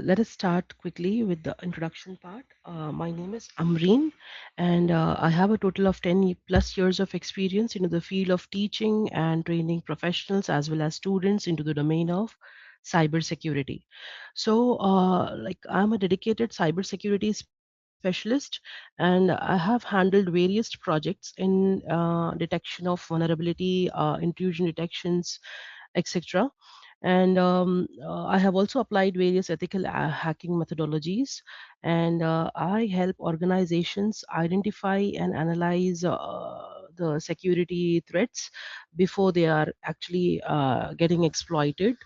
let us start quickly with the introduction part. My name is Amreen, and I have a total of 10 plus years of experience into the field of teaching and training professionals as well as students into the domain of cybersecurity. So, I'm a dedicated cybersecurity specialist, and I have handled various projects in detection of vulnerability, intrusion detections, etc. And I have also applied various ethical hacking methodologies, and I help organizations identify and analyze the security threats before they are actually getting exploited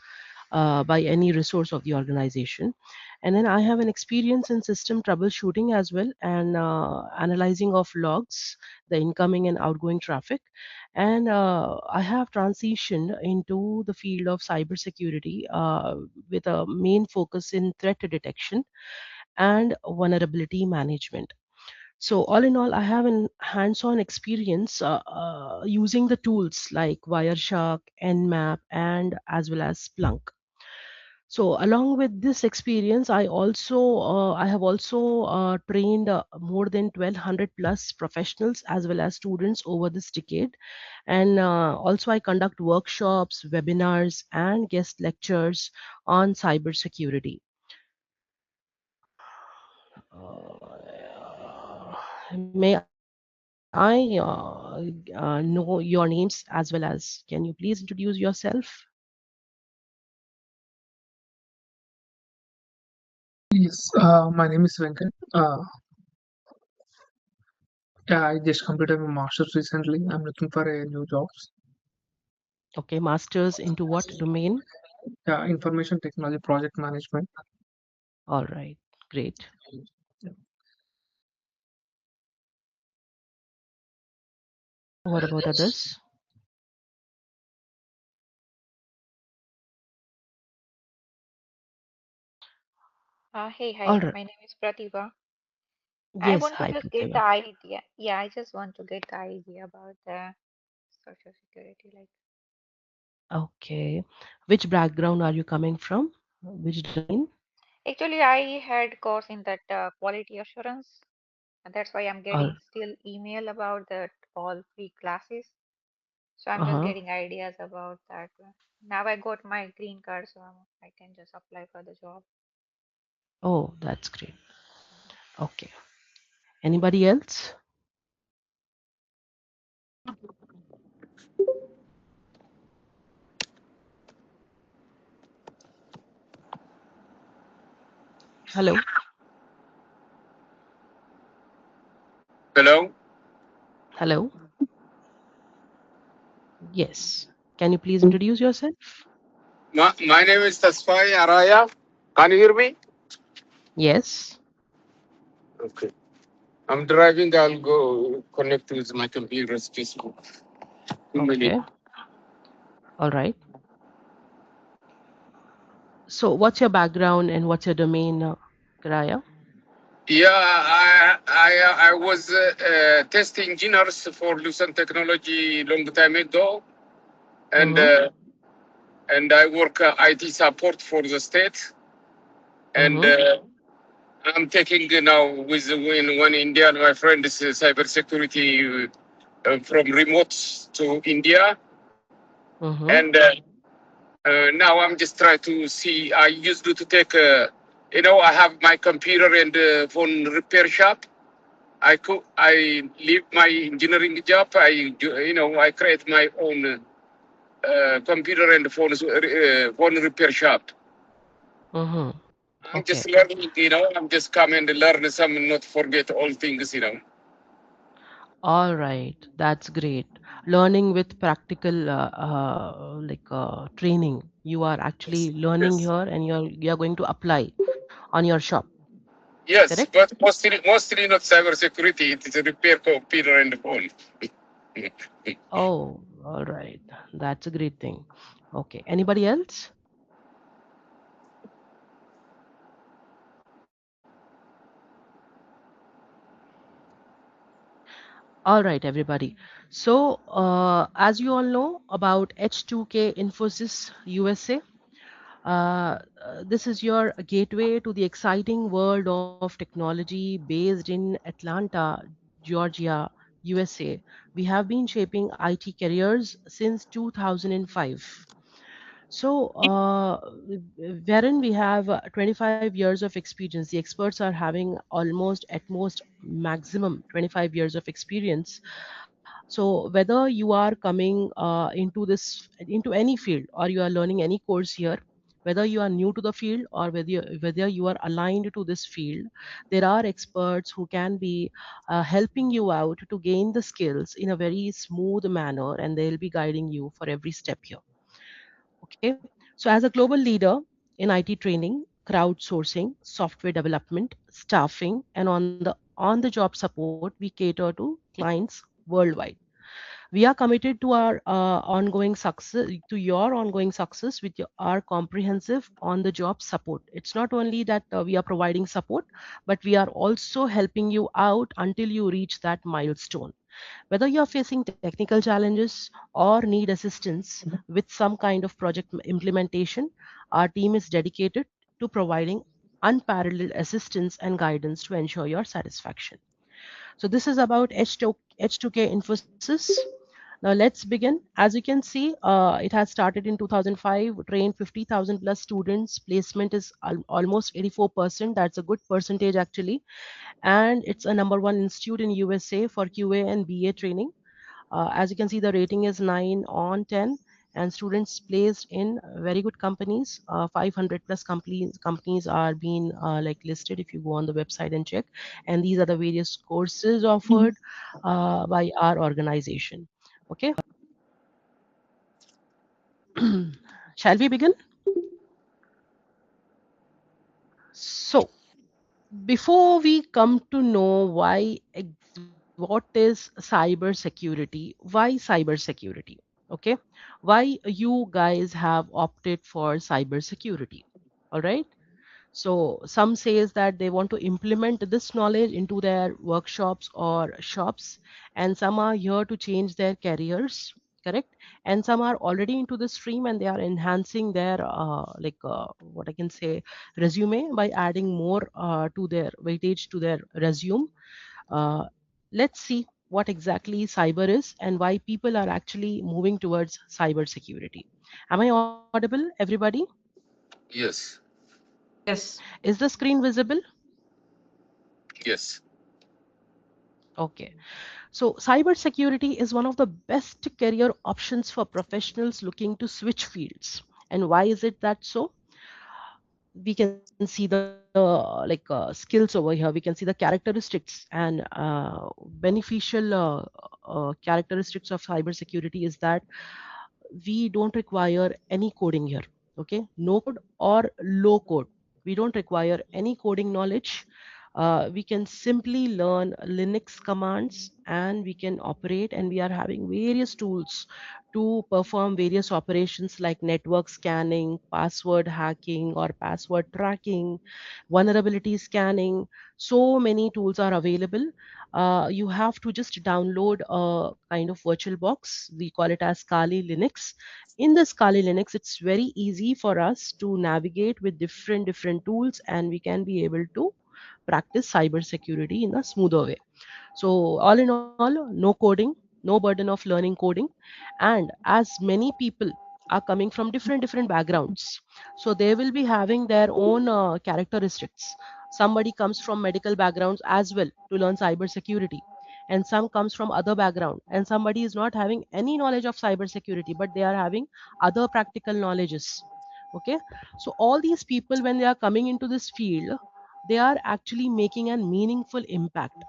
by any resource of the organization. And then I have an experience in system troubleshooting as well, and analyzing of logs, the incoming and outgoing traffic. And I have transitioned into the field of cybersecurity with a main focus in threat detection and vulnerability management. So, all in all, I have an hands-on experience using the tools like Wireshark, Nmap, and as well as Splunk. So along with this experience, I have also trained more than 1200 plus professionals as well as students over this decade, and also I conduct workshops, webinars, and guest lectures on cybersecurity. May I know your names as well as can you please introduce yourself? Yes, my name is Venkat. Yeah, I just completed my master's recently. I'm looking for a new jobs. Okay, masters into what domain? Yeah, information technology project management. All right, great. Yeah. What about others? Hey, All hi, right. my name is Pratibha. I Yes, want to hi, just get the Pratibha. idea. Yeah, I just want to get the idea about the social security. Like, Okay. Which background are you coming from? Which domain? actually, I had course in that quality assurance, and that's why I'm All, getting still email about that all free classes. So I'm just uh-huh. getting ideas about that. Now I got my green card, so I can just apply for the job. Oh, that's great. Okay. Anybody else? Hello. Hello, Hello. Yes. Can you please introduce yourself? my name is Tasfai Araya. Can you hear me? Yes. Okay. I'm driving. I'll go connect with my computer. Just 2 minutes. Okay. All right. So, what's your background and what's your domain, Karaya? Yeah, I was test engineers for Lucent Technology long time ago, and Mm-hmm. uh, and I work IT support for the state, and Mm-hmm. I'm taking now with one Indian my friend is cybersecurity from remote to India, Mm-hmm. and now I'm just trying to see. I used to take, I have my computer and phone repair shop. I leave my engineering job. I create my own computer and phone repair shop. Mm-hmm. I'm Okay. just learning. I'm just come and learn some, not forget all things. All right, that's great. Learning with practical training. You are actually Yes, learning yes, here and you're going to apply on your shop, yes. correct? But mostly not cybersecurity. It is a repair computer and phone. Oh, all right. That's a great thing. Okay. Anybody else? All right, everybody. So, as you all know about H2K Infosys USA, This is your gateway to the exciting world of technology based in Atlanta, Georgia, USA. We have been shaping IT careers since 2005. So, wherein we have 25 years of experience, the experts are having almost at most maximum 25 years of experience. So, whether you are coming into any field, or you are learning any course here, whether you are new to the field or whether you are aligned to this field, there are experts who can be helping you out to gain the skills in a very smooth manner, and they'll be guiding you for every step here. Okay, so as a global leader in IT training, crowdsourcing, software development, staffing, and on the job support, we cater to clients worldwide. We are committed to our ongoing success, to your ongoing success with our comprehensive on the job support. It's not only that we are providing support, but we are also helping you out until you reach that milestone. Whether you are facing technical challenges or need assistance with some kind of project implementation, our team is dedicated to providing unparalleled assistance and guidance to ensure your satisfaction. So this is about H2K Infosys. Now let's begin. As you can see, it has started in 2005, trained 50,000 plus students. Placement is almost 84%. That's a good percentage actually. And it's a number one institute in USA for QA and BA training. As you can see, the rating is 9 on 10, and students placed in very good companies. 500 plus companies are being like listed if you go on the website and check. And these are the various courses offered by our organization. Okay, shall we begin? So, before we come to know what is cyber security, why cyber security? Okay, why you guys have opted for cyber security? All right. So some says that they want to implement this knowledge into their workshops or shops, and some are here to change their careers, correct? And some are already into the stream and they are enhancing their what I can say resume by adding more to their weightage to their resume. Uh, let's see what exactly cyber is and why people are actually moving towards cyber security. Am I audible, everybody? Yes. Yes. Is the screen visible? Yes. Okay. So, cybersecurity is one of the best career options for professionals looking to switch fields. And why is it that so? We can see the skills over here. We can see the characteristics and beneficial characteristics of cybersecurity is that we don't require any coding here. Okay, no code or low code, we don't require any coding knowledge. We can simply learn Linux commands and we can operate, and we are having various tools to perform various operations like network scanning, password hacking or password tracking, vulnerability scanning. So many tools are available. You have to just download a kind of virtual box. We call it as Kali Linux. In this Kali Linux, it's very easy for us to navigate with different tools, and we can be able to practice cybersecurity in a smoother way. So, all in all, no coding, no burden of learning coding. And as many people are coming from different backgrounds, so they will be having their own characteristics. Somebody comes from medical backgrounds as well to learn cybersecurity, and some comes from other background, and somebody is not having any knowledge of cybersecurity, but they are having other practical knowledges. Okay, so all these people, when they are coming into this field, they are actually making a meaningful impact.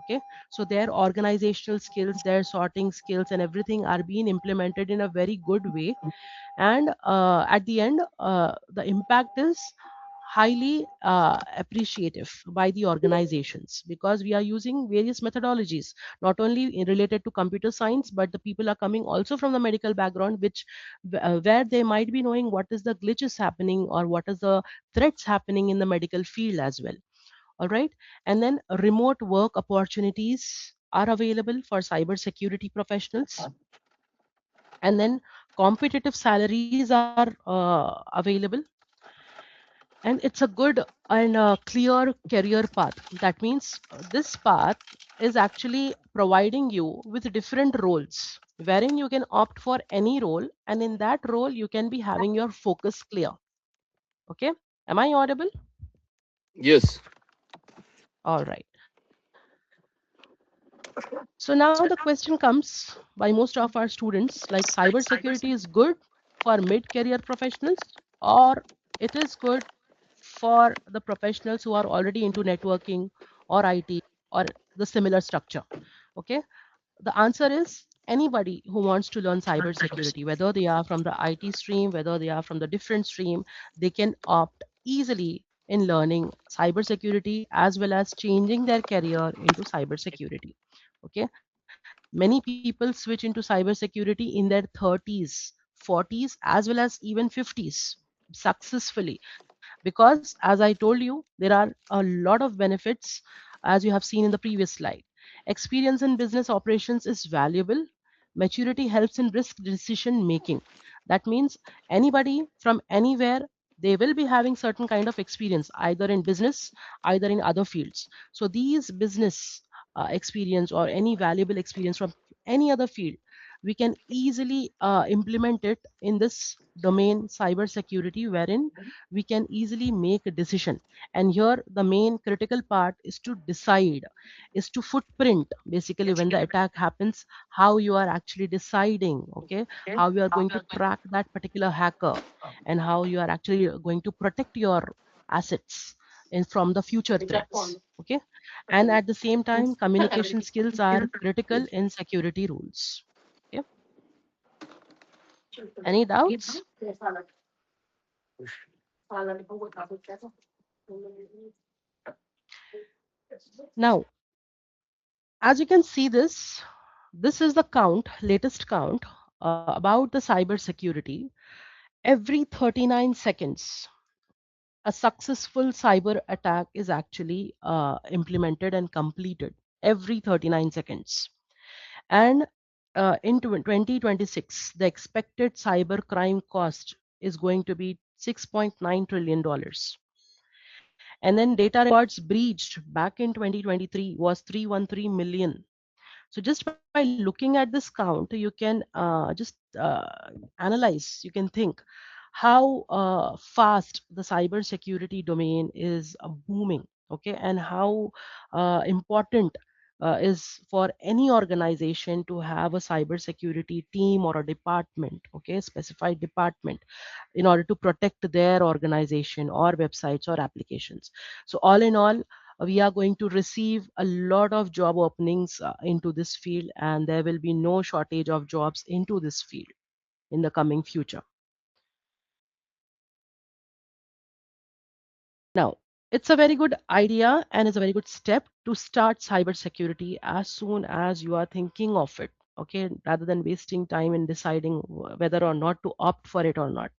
Okay, so their organizational skills, their sorting skills and everything are being implemented in a very good way. And at the end, the impact is highly appreciative by the organizations, because we are using various methodologies, not only related to computer science, but the people are coming also from the medical background, which where they might be knowing what is the glitches happening or what is the threats happening in the medical field as well. All right. And then remote work opportunities are available for cybersecurity professionals. And then competitive salaries are available. and it's a good and clear career path. That means this path is actually providing you with different roles wherein you can opt for any role, and in that role you can be having your focus clear. Okay, am I audible? Yes. All right. So now the question comes by most of our students, like cybersecurity is good for mid-career professionals, or it is good for the professionals who are already into networking or IT or the similar structure. Okay, the answer is anybody who wants to learn cybersecurity, whether they are from the IT stream, whether they are from the different stream, they can opt easily in learning cybersecurity as well as changing their career into cybersecurity. Okay, many people switch into cybersecurity in their 30s, 40s, as well as even 50s successfully, because as I told you, there are a lot of benefits as you have seen in the previous slide. Experience in business operations is valuable. Maturity helps in risk decision making. That means anybody from anywhere, they will be having certain kind of experience either in business, either in other fields. So these business experience or any valuable experience from any other field, we can easily implement it in this domain cyber security, wherein we can easily make a decision. And here the main critical part is to decide, is to footprint basically when the attack happens, how you are actually deciding, okay, how you are going to track that particular hacker, and how you are actually going to protect your assets in, from the future threats. Okay, and at the same time communication skills are critical in security rules. Okay, any doubts? Now, as you can see this is the count, latest count about the cyber security. Every 39 seconds a successful cyber attack is actually implemented and completed every 39 seconds. And in 2026 the expected cyber crime cost is going to be $6.9 trillion. And then data records breached back in 2023 was 313 million. So just by looking at this count, you can just analyze, you can think how fast the cybersecurity domain is booming, okay, and how important is for any organization to have a cybersecurity team or a department, okay, specified department in order to protect their organization or websites or applications. So all in all, we are going to receive a lot of job openings into this field, and there will be no shortage of jobs into this field in the coming future. Now, it's a very good idea and is a very good step to start cybersecurity as soon as you are thinking of it, okay, rather than wasting time in deciding whether or not to opt for it or not,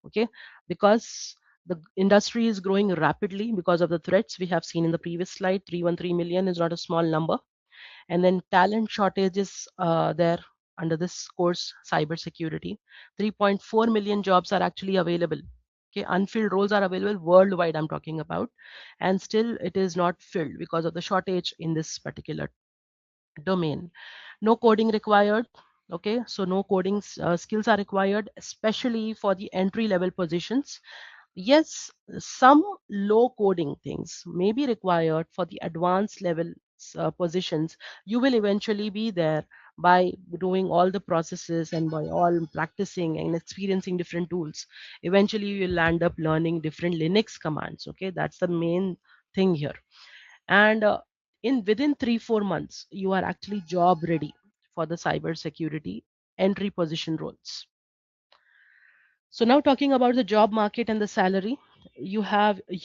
okay, because the industry is growing rapidly because of the threats we have seen in the previous slide. 313 million is not a small number. And then talent shortages there under this course cybersecurity. 3.4 million jobs are actually available. Okay, unfilled roles are available worldwide, I'm talking about, and still it is not filled because of the shortage in this particular domain. No coding required. Okay, so no coding skills are required, especially for the entry level positions. Yes, some low coding things may be required for the advanced level positions. You will eventually be there by doing all the processes and by all practicing and experiencing different tools. Eventually, you will end up learning different Linux commands. Okay, that's the main thing here. And in within 3-4 months, you are actually job ready for the cyber security entry position roles. So now talking about the job market and the salary, you have a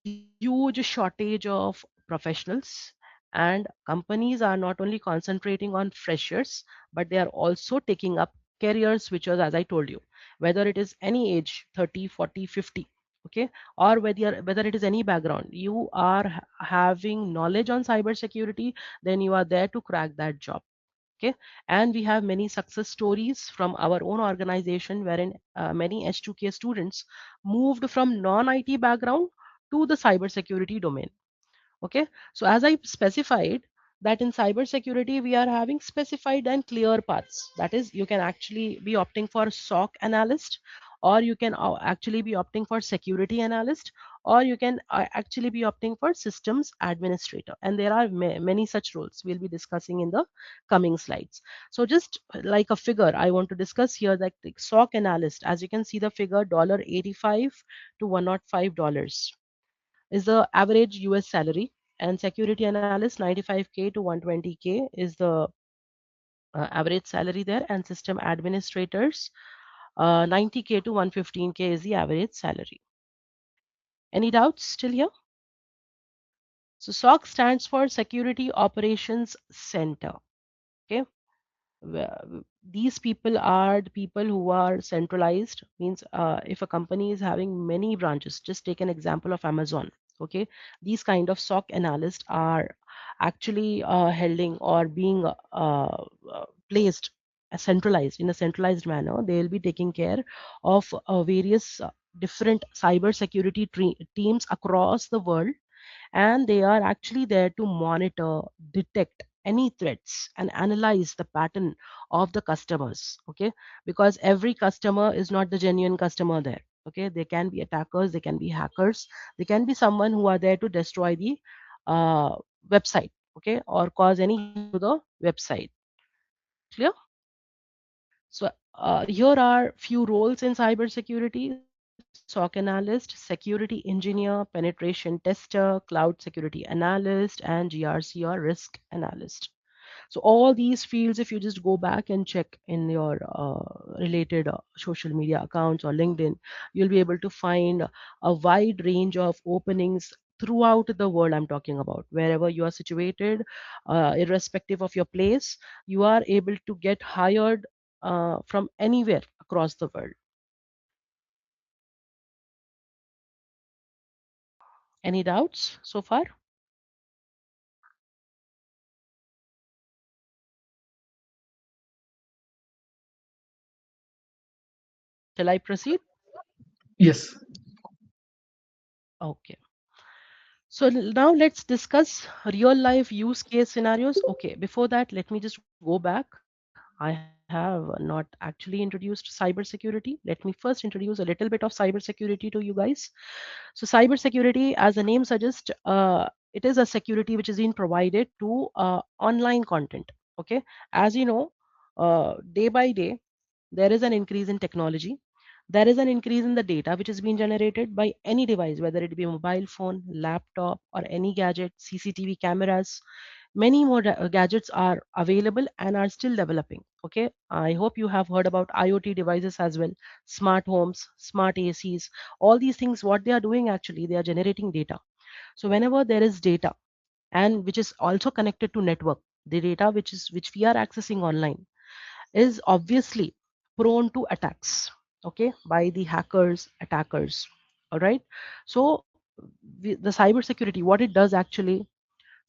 huge shortage of professionals, and companies are not only concentrating on freshers, but they are also taking up careers switchers, as I told you, whether it is any age, 30, 40, 50, okay, or whether it is any background, you are having knowledge on cybersecurity, then you are there to crack that job. Okay, and we have many success stories from our own organization wherein many H2K students moved from non-IT background to the cybersecurity domain. Okay, so as I specified that in cybersecurity we are having specified and clear paths. That is, you can actually be opting for SOC analyst, or you can actually be opting for security analyst, or you can actually be opting for systems administrator. And there are many such roles we'll be discussing in the coming slides. So just like a figure, I want to discuss here that the SOC analyst, as you can see the figure, $85 to $105 is the average US salary, and security analyst 95K to 120K is the average salary there, and system administrators 90K to 115K is the average salary. Any doubts till here? So SOC stands for Security Operations Center. Okay, these people are the people who are centralized, means if a company is having many branches, just take an example of Amazon. Okay, these kind of SOC analysts are actually holding or being placed centralized in a centralized manner. They will be taking care of various different cyber security teams across the world, and they are actually there to monitor, detect any threats and analyze the pattern of the customers. Okay, because every customer is not the genuine customer there. Okay, they can be attackers, they can be hackers, they can be someone who are there to destroy the uh, website, okay, or cause any harm to the website. Clear? So here are few roles in cybersecurity: SOC analyst, security engineer, penetration tester, cloud security analyst, and GRC or risk analyst. So all these fields, if you just go back and check in your related social media accounts or LinkedIn, you'll be able to find a wide range of openings throughout the world. I'm talking about wherever you are situated, irrespective of your place, you are able to get hired from anywhere across the world. Any doubts so far? Shall I proceed? Yes. Okay. So now let's discuss real life use case scenarios. Okay, before that, let me just go back. I have not actually introduced cybersecurity. Let me first introduce a little bit of cybersecurity to you guys. So cybersecurity, as the name suggests, it is a security which is being provided to online content. Okay, as you know, day by day there is an increase in technology. There is an increase in the data which is being generated by any device, whether it be mobile phone, laptop, or any gadget, CCTV cameras. Many more gadgets are available and are still developing. Okay, I hope you have heard about IoT devices as well, smart homes, smart ACs. All these things, what they are doing actually, they are generating data. So whenever there is data, and which is also connected to network, the data which we are accessing online is obviously prone to attacks, okay, by the hackers, attackers. All right. So the cybersecurity, what it does actually,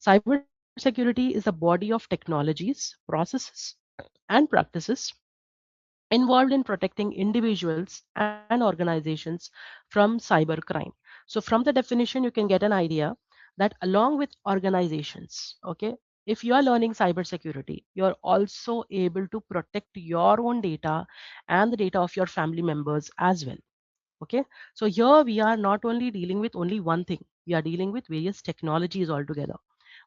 cybersecurity is a body of technologies, processes, and practices involved in protecting individuals and organizations from cybercrime. So from the definition, you can get an idea that along with organizations, okay, if you are learning cybersecurity, you are also able to protect your own data and the data of your family members as well. Okay, so here we are not only dealing with only one thing, we are dealing with various technologies altogether.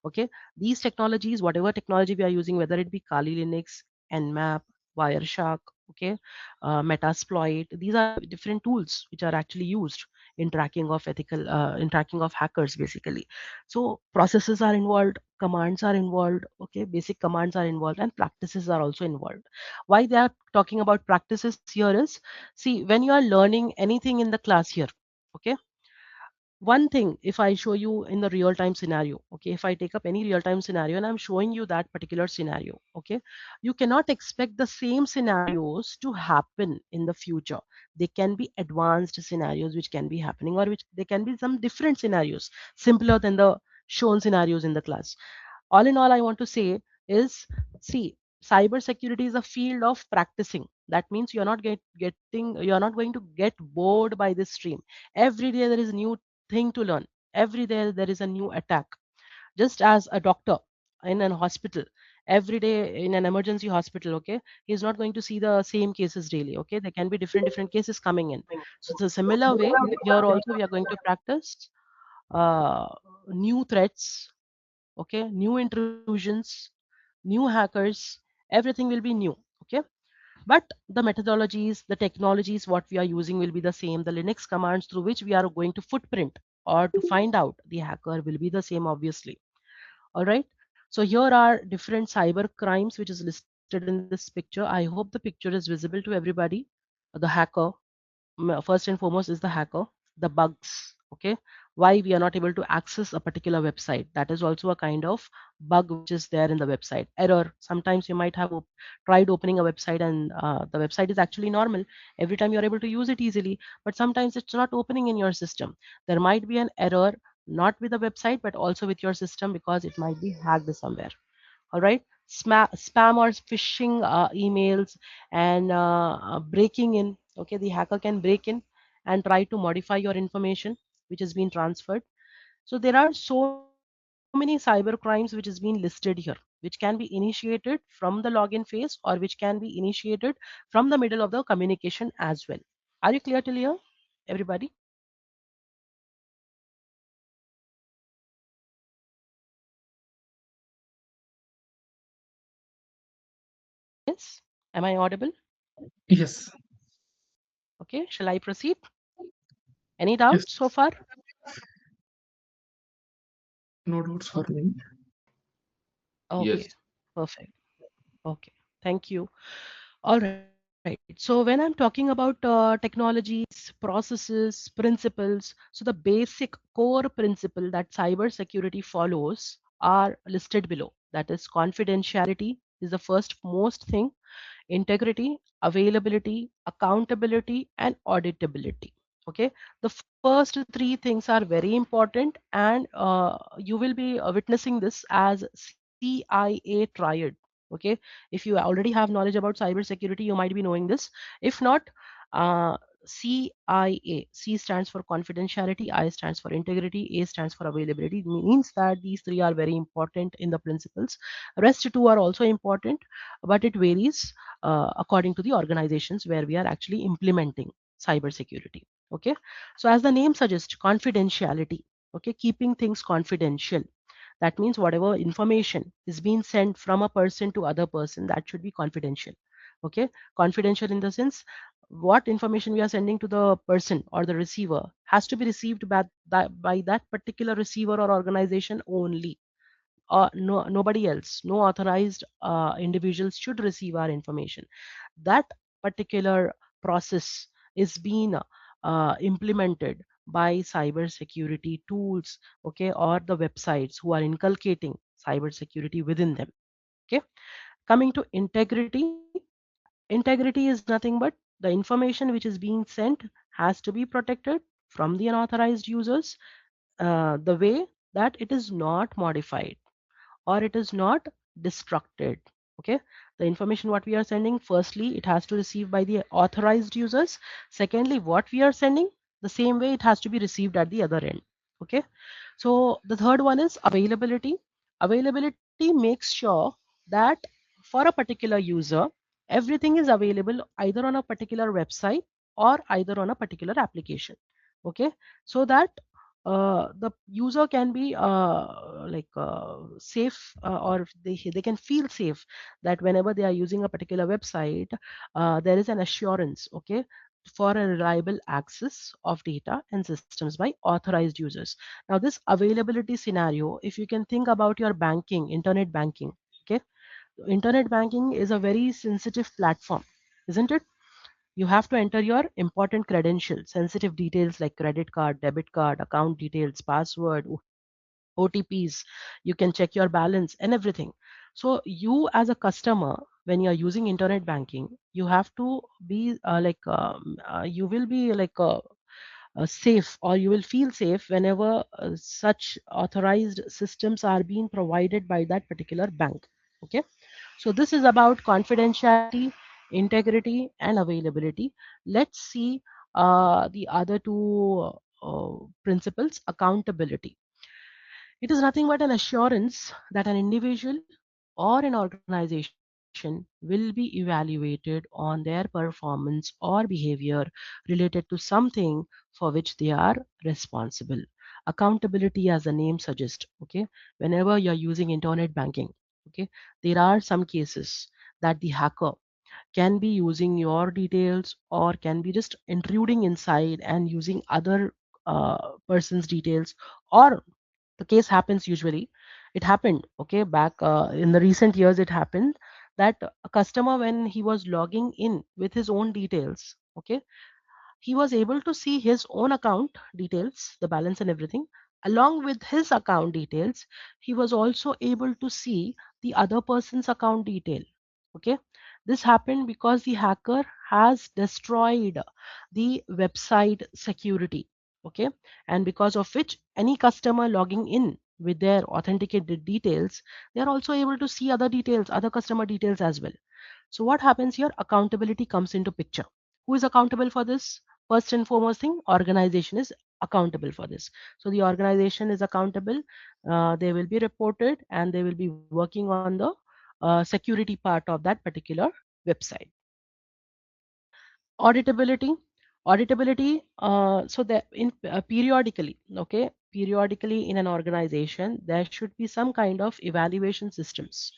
Okay, these technologies, whatever technology we are using, whether it be Kali Linux, Nmap, Wireshark, okay, Metasploit, these are different tools which are actually used in tracking of ethical in tracking of hackers basically. So processes are involved, commands are involved, okay, basic commands are involved, and practices are also involved. Why they are talking about practices here is, see, when you are learning anything in the class here, okay, one thing, if I show you in the real time scenario, okay, if I take up any real time scenario and I'm showing you that particular scenario, okay, you cannot expect the same scenarios to happen in the future. They can be advanced scenarios which can be happening, or which they can be some different scenarios simpler than the shown scenarios in the class. All in all, I want to say is, see, cybersecurity is a field of practicing. That means you're not going to get bored by this stream. Every day there is a new thing to learn. Every day there is a new attack. Just as a doctor in an hospital, every day in an emergency hospital, okay, he's not going to see the same cases daily. Okay, there can be different cases coming in. So it's a similar way. Here also we are going to practice uh, new threats, okay, new intrusions, new hackers. Everything will be new. Okay, but the methodologies, the technologies what we are using will be the same. The Linux commands through which we are going to footprint or to find out the hacker will be the same, obviously. All right. So here are different cyber crimes which is listed in this picture. I hope the picture is visible to everybody. The hacker, first and foremost, is the hacker, the bugs. Okay, why we are not able to access a particular website. That is also a kind of bug which is there in the website. Error. Sometimes you might have tried opening a website and the website is actually normal. Every time you are able to use it easily, but sometimes it's not opening in your system. There might be an error not with the website but also with your system because it might be hacked somewhere. All right, spam or phishing emails and breaking in. Okay, the hacker can break in and try to modify your information which has been transferred. So there are so many cyber crimes which has been listed here, which can be initiated from the login phase or which can be initiated from the middle of the communication as well. Are you clear till here, everybody? Yes, am I audible? Yes. Okay, shall I proceed? Any doubts Yes. so far? No doubts for me. Okay, Yes. perfect. Okay, thank you. All right. So when I'm talking about technologies, processes, principles, so the basic core principle that cybersecurity follows are listed below. That is, confidentiality is the first most thing, integrity, availability, accountability, and auditability. Okay, the first three things are very important, and you will be witnessing this as CIA triad. Okay, if you already have knowledge about cybersecurity, you might be knowing this. If not, uh, CIA. C stands for confidentiality, I stands for integrity, A stands for availability. It means that these three are very important in the principles. Rest two are also important, but it varies according to the organizations where we are actually implementing cybersecurity. Okay, so as the name suggests, confidentiality. Okay, keeping things confidential. That means whatever information is being sent from a person to other person, that should be confidential. Okay, confidential in the sense what information we are sending to the person or the receiver has to be received by that particular receiver or organization only. No, nobody else, no authorized individuals should receive our information. That particular process is being implemented by cybersecurity tools, okay, or the websites who are inculcating cybersecurity within them. Okay, coming to integrity. Integrity is nothing but the information which is being sent has to be protected from the unauthorized users, the way that it is not modified or it is not destructed. Okay, the information what we are sending, firstly it has to receive by the authorized users. Secondly, what we are sending, the same way it has to be received at the other end. Okay, so the third one is availability. Availability makes sure that for a particular user, everything is available either on a particular website or either on a particular application. Okay, so that the user can be safe, or they can feel safe that whenever they are using a particular website, there is an assurance, okay, for a reliable access of data and systems by authorized users. Now this availability scenario, if you can think about your banking, internet banking. Okay, internet banking is a very sensitive platform, isn't it? You have to enter your important credentials, sensitive details like credit card, debit card, account details, password, OTPs. You can check your balance and everything. So you as a customer, when you are using internet banking, you have to be you will be safe, or you will feel safe whenever such authorized systems are being provided by that particular bank. Okay, So this is about confidentiality, integrity, and availability. Let's see the other two principles. Accountability. It is nothing but an assurance that an individual or an organization will be evaluated on their performance or behavior related to something for which they are responsible. Accountability, as the name suggests, okay, whenever you're using internet banking, okay, there are some cases that the hacker can be using your details or can be just intruding inside and using other person's details, or the case happens usually, it happened, okay, back in the recent years, it happened that a customer, when he was logging in with his own details, okay, he was able to see his own account details, the balance and everything. Along with his account details, he was also able to see the other person's account detail. Okay, this happened because the hacker has destroyed the website security. Okay, and because of which any customer logging in with their authenticated details, they are also able to see other details, other customer details as well. So what happens here? Accountability comes into picture. Who is accountable for this? First and foremost thing, organization is accountable for this. So the organization is accountable. They will be reported and they will be working on the security part of that particular website. Auditability. So that in periodically, okay, periodically in an organization there should be some kind of evaluation systems,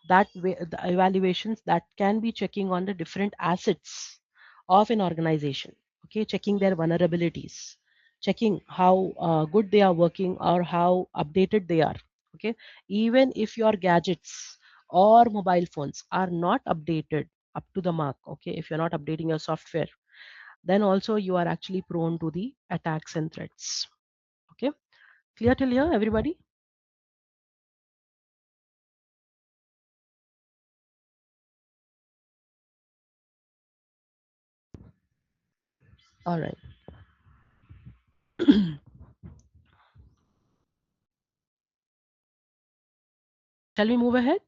that way the evaluations that can be checking on the different assets of an organization, okay, checking their vulnerabilities, checking how good they are working or how updated they are. Okay, even if your gadgets or mobile phones are not updated up to the mark, okay, if you're not updating your software, then also you are actually prone to the attacks and threats. Okay, clear till here, everybody? All right. Shall we move ahead?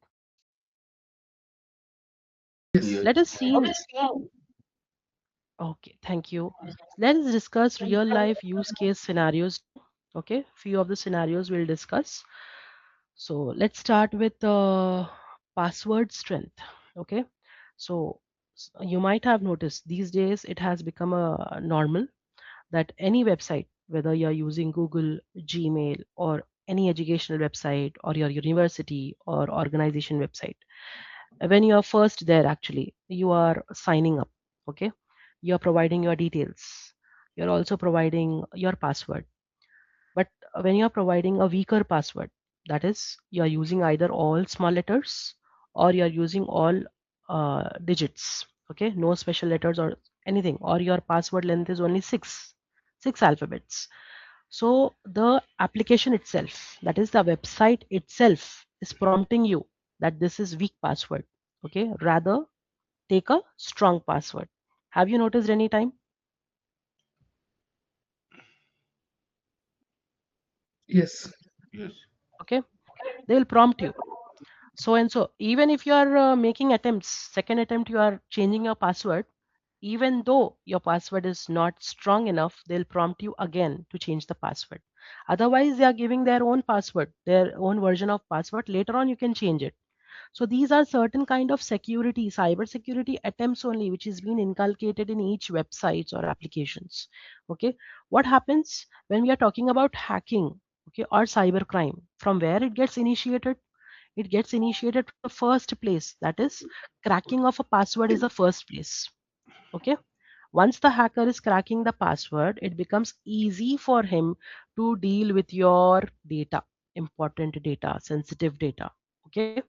Yes. Let us see. Okay, thank you. Let us discuss real life use case scenarios now. Okay, few of the scenarios we'll discuss. So let's start with password strength. Okay, so you might have noticed these days it has become a normal that any website, whether you're using Google, Gmail, or any educational website, or your university or organization website, when you are first there, actually, you are signing up. Okay, you're providing your details, you're also providing your password. But when you're providing a weaker password, that is, you're using either all small letters or you're using all digits, okay, no special letters or anything, or your password length is only six alphabets. So the application itself, that is the website itself, is prompting you that this is weak password. Okay, rather take a strong password. Have you noticed any time? Yes. Okay, they will prompt you so and so. Even if you are making attempts, second attempt, you are changing your password, even though your password is not strong enough, they'll prompt you again to change the password. Otherwise, they are giving their own password, their own version of password. Later on, you can change it. So these are certain kind of security, cyber security attempts only, which is being inculcated in each websites or applications. Okay, what happens when we are talking about hacking, okay, or cyber crime? From where it gets initiated? It gets initiated from the first place. That is, cracking of a password is the first place. Okay. Once the hacker is cracking the password, it becomes easy for him to deal with your data, important data, sensitive data. Okay.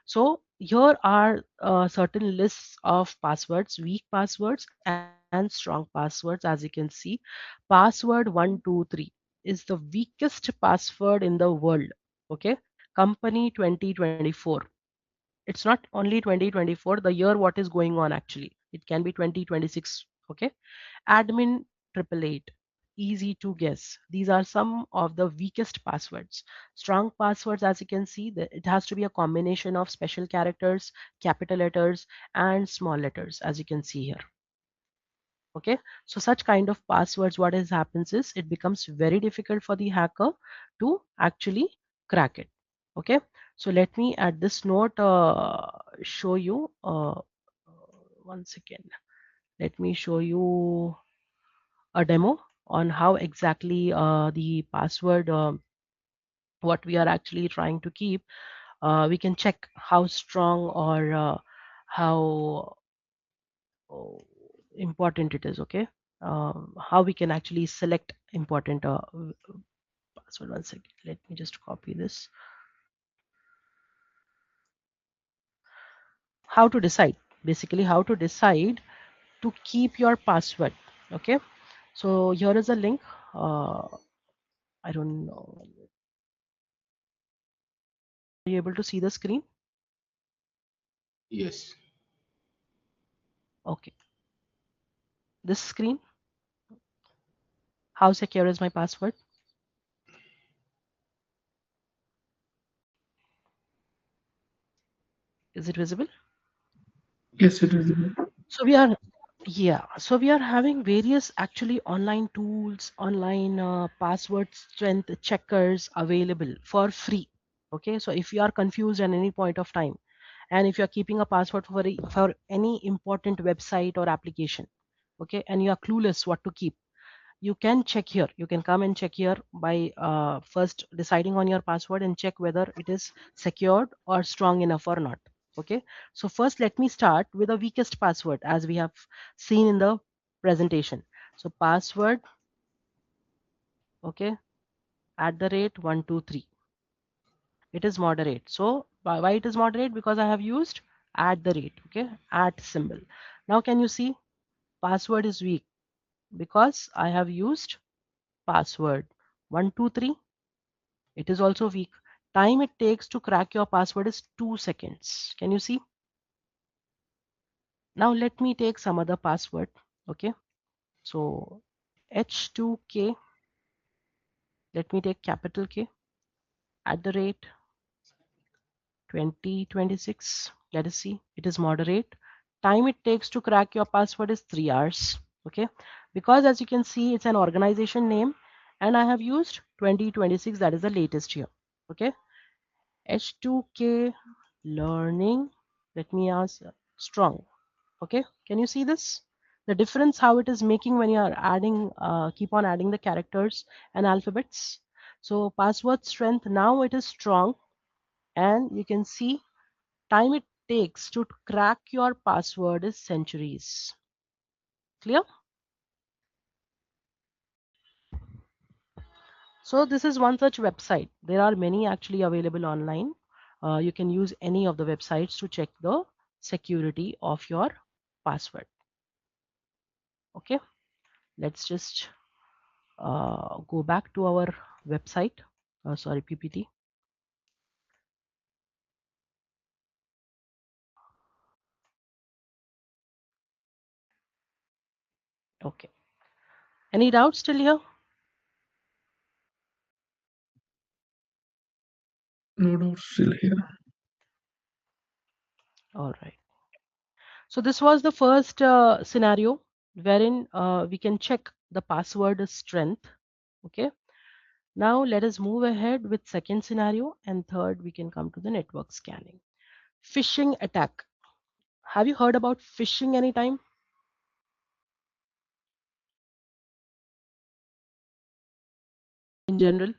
So here are certain lists of passwords, weak passwords and strong passwords. As you can see, password 123 is the weakest password in the world. Okay. Company 2024. It's not only 2024, the year what is going on actually. It can be 2026. Okay. Admin 888. easy to guess. These are some of the weakest passwords. Strong passwords, as you can see, it has to be a combination of special characters, capital letters, and small letters, as you can see here. Okay, so such kind of passwords, what has happens is it becomes very difficult for the hacker to actually crack it. Okay, so let me at this note show you one second. Let me show you a demo on how exactly the password what we are actually trying to keep. We can check how strong or how important it is. Okay, how we can actually select important password. One second, let me just copy this. How to decide, basically how to decide to keep your password. Okay, so here is a link. I don't know, are you able to see the screen? Yes. Okay, this screen, how secure is my password? Is it visible? Yes, it is. So we are, yeah, so we are having various actually online tools, online password strength checkers available for free. Okay, so if you are confused at any point of time, and if you are keeping a password for any important website or application, okay, and you are clueless what to keep, you can check here. You can come and check here by first deciding on your password and check whether it is secured or strong enough or not. Okay, so first let me start with the weakest password as we have seen in the presentation. So password, okay, at the rate 123, it is moderate. So why it is moderate? Because I have used at the rate, okay, at symbol. Now can you see password is weak because I have used password 123. It is also weak. Time it takes to crack your password is 2 seconds. Can you see? Now let me take some other password. Okay. So H2K, let me take capital K at the rate 2026. Let us see. It is moderate. Time it takes to crack your password is 3 hours. Okay. Because as you can see, it's an organization name and I have used 2026. That is the latest year. Okay. H2K learning. Let me ask strong. Okay, can you see this? The difference how it is making when you are adding, keep on adding the characters and alphabets. So password strength now it is strong, and you can see time it takes to crack your password is centuries. Clear? So this is one such website. There are many actually available online. You can use any of the websites to check the security of your password. Okay, let's just go back to our website. Sorry, PPT. Okay. Any doubts still here? No doubt still here. All right. So this was the first scenario wherein we can check the password strength. Okay. Now let us move ahead with second scenario, and third we can come to the network scanning. Phishing attack. Have you heard about phishing anytime in general?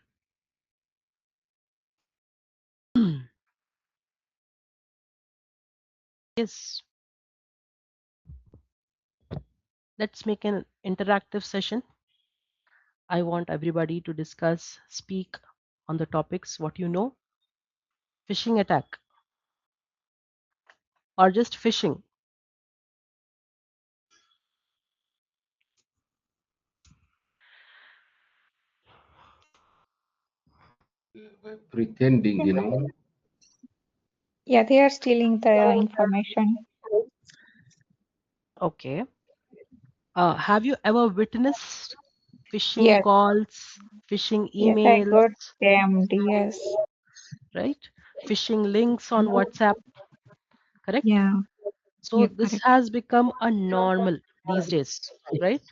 Yes. Let's make an interactive session. I want everybody to discuss, speak on the topics what you know. Phishing attack or just phishing. Pretending, you know. Yeah, they are stealing the information. Okay. Have you ever witnessed phishing Yes, calls, phishing yes, I emails, got scammed. Yes, right? Phishing links on WhatsApp, correct? Yeah, So yeah, this correct. has become a normal these days, right?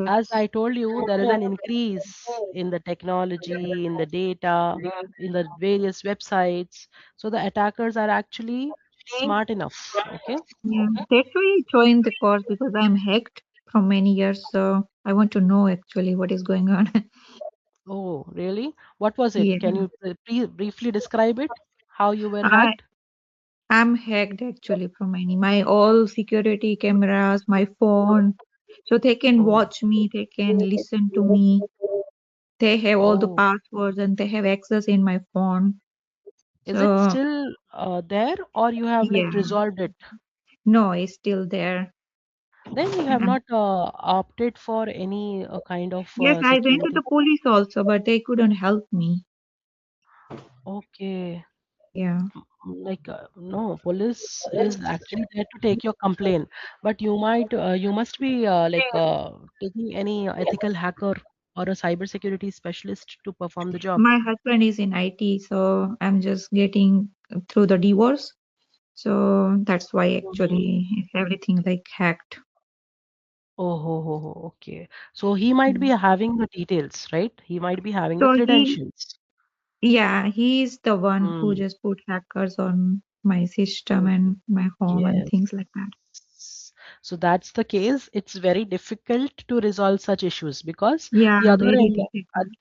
As Yes. I told you, there is an increase in the technology, in the data, in the various websites. So the attackers are actually smart enough. Okay. Yeah. That's why I joined the course because I'm hacked from many years. So I want to know actually what is going on. Oh, really? What was it? Yeah. Can you briefly describe it? How you were I hacked? am hacked actually from many my all security cameras, my phone. So they can Oh, watch me, they can listen to me. They have all the oh. passwords and they have access in my phone. Is it So still there, or you have like yeah, resolved it? no, it's still there. Then you have And not opted for any kind of yes, I went to security. the police also, but they couldn't help me. Okay. Yeah. Like no, police is actually there to take your complaint, but you must be taking any ethical hacker or a cybersecurity specialist to perform the job. My husband is in IT, so I'm just getting through the divorce. So that's why Mhm. actually everything like hacked. Oh, okay. So he might be Mm. having the details, right? He might be having the So credentials. yeah, he's the one who Mm, just put hackers on my system mm, and my home and yes. things like that. So that's the case. It's very difficult to resolve such issues because Yeah, the other very end, difficult.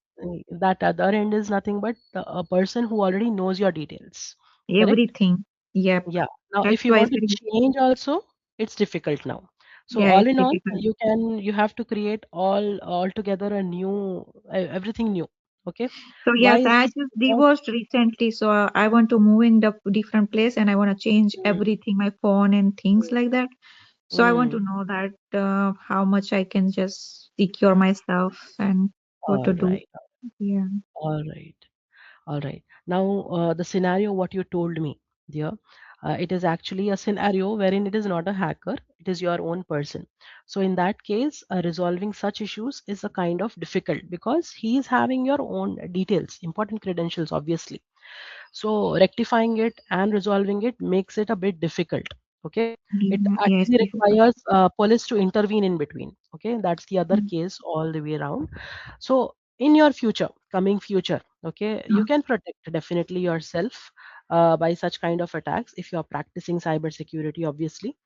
that other end is nothing but a person who already knows your details. Correct? Everything. Yep. Yeah. Now, That's if you why it's want to very, change also, it's difficult now. So yeah, all it's in all, difficult. you have to create all together a new everything new. Okay. So Why yes, is I this? just Because divorced recently, so I want to move in the different place and I want to change mm, everything, my phone and things like that. So I want to mm, know that how much I can just secure myself and what all to do. right, Yeah. all right. All right. Now, the scenario what you told me, dear, it is actually a scenario wherein it is not a hacker, it is your own person. So in that case, resolving such issues is a kind of difficult because he is having your own details, important credentials, obviously. So rectifying it and resolving it makes it a bit difficult. Okay. It Yeah, yes, actually difficult. requires police to intervene in between. Okay. That's the other Mm. case all the way around. So in your future, coming future, okay, you Uh, can protect definitely yourself by such kind of attacks if you are practicing cybersecurity, obviously,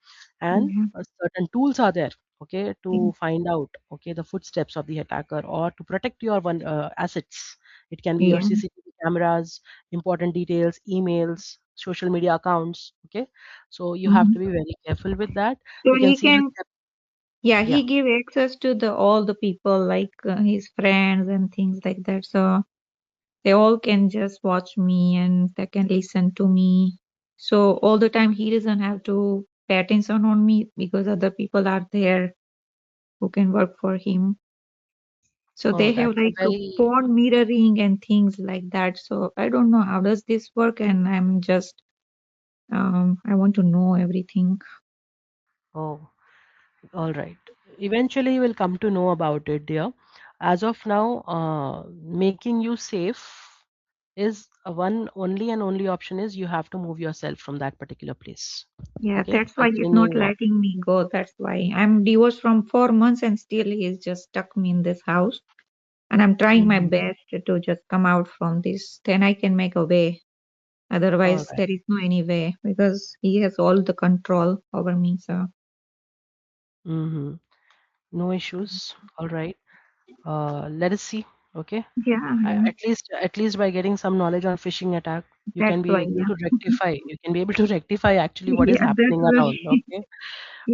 and yeah, certain tools are there, okay, yeah, to find out, okay, the footsteps of the attacker or to protect your one assets. It can be your yeah. CCTV cameras, important details, emails, social media accounts. Okay, so you have to Mhm. be very careful with that. So You can he see the can, yeah, yeah. he give access to the all the people like his friends and things like that. So they all can just watch me and they can listen to me. So all the time he doesn't have to pay attention on me because other people are there who can work for him. So Oh, they have that's a like a very phone mirroring and things like that. So I don't know how does this work, and I'm just I want to know everything. oh, all right. Eventually, you will come to know about it, dear. As of now, making you safe is one only and only option is you have to move yourself from that particular place. Yeah, Okay, that's why that's he's the not new letting me go. That's why I'm divorced from 4 months and still he's just stuck me in this house. And I'm trying my option. best to just come out from this. Then I can make a way. All Otherwise, right. there is no any way because he has all the control over me. So Mm-hmm. No issues. All right. Let us see. Okay. yeah, yeah, At least by getting some knowledge on phishing attack, you that's can be why. able Yeah, to rectify. You can be able to rectify actually what is yeah, that's happening why. around. Okay.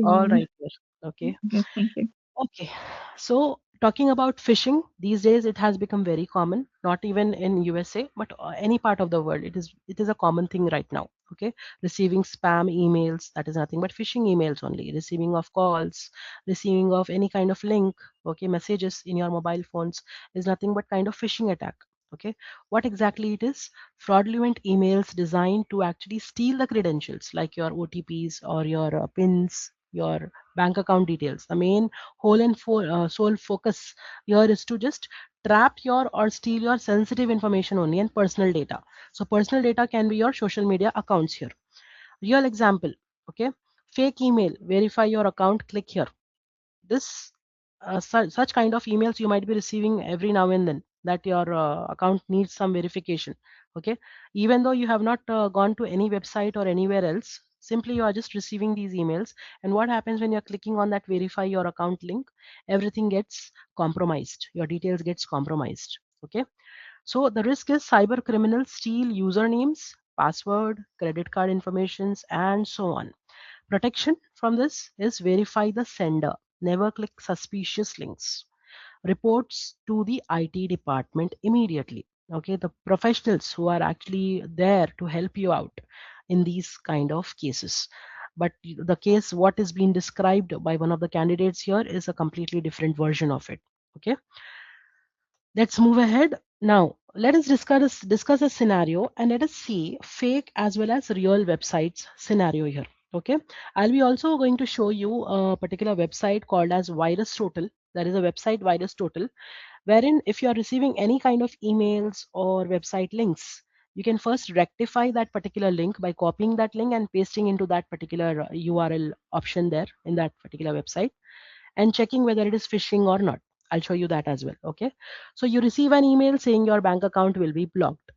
All Yeah. right. Dear. Okay. Okay, thank you. Okay, so talking about phishing, these days it has become very common, not even in USA, but any part of the world. It is a common thing right now. Okay, receiving spam emails, that is nothing but phishing emails only. Receiving of calls, receiving of any kind of link, okay, messages in your mobile phones is nothing but kind of phishing attack. Okay, what exactly it is? Fraudulent emails designed to actually steal the credentials like your OTPs or your pins, your bank account details. The main sole focus here is to just trap your or steal your sensitive information only and personal data. So personal data can be your social media accounts here. Real example, okay? Fake email, verify your account, click here. This such kind of emails you might be receiving every now and then, that your account needs some verification, okay? Even though you have not gone to any website or anywhere else, simply you are just receiving these emails. And what happens when you're clicking on that verify your account link? Everything gets compromised, your details gets compromised, okay? So the risk is cyber criminals steal usernames, password, credit card informations, and so on. Protection from this is verify the sender. Never click suspicious links. Reports to the IT department immediately. Okay, the professionals who are actually there to help you out in these kind of cases. But the case what is being described by one of the candidates here is a completely different version of it. Okay, let's move ahead. Now, let us discuss a scenario, and let us see fake as well as real websites scenario here. Okay, I'll be also going to show you a particular website called as Virus Total. That is a website Virus Total, wherein if you are receiving any kind of emails or website links, you can first rectify that particular link by copying that link and pasting into that particular URL option there in that particular website, and checking whether it is phishing or not. I'll show you that as well. Okay. So you receive an email saying your bank account will be blocked.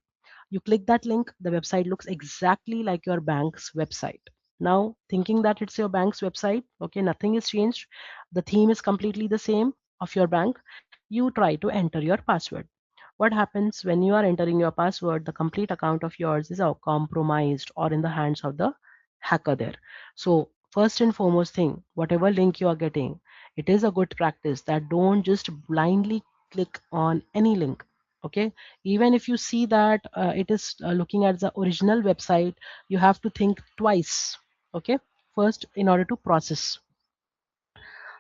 You click that link, the website looks exactly like your bank's website. Now, thinking that it's your bank's website, okay, nothing is changed. The theme is completely the same of your bank. You try to enter your password. What happens when you are entering your password? The complete account of yours is compromised or in the hands of the hacker there. So, first and foremost thing, whatever link you are getting, it is a good practice that don't just blindly click on any link. Okay, even if you see that it is looking at the original website, you have to think twice, okay, first in order to process.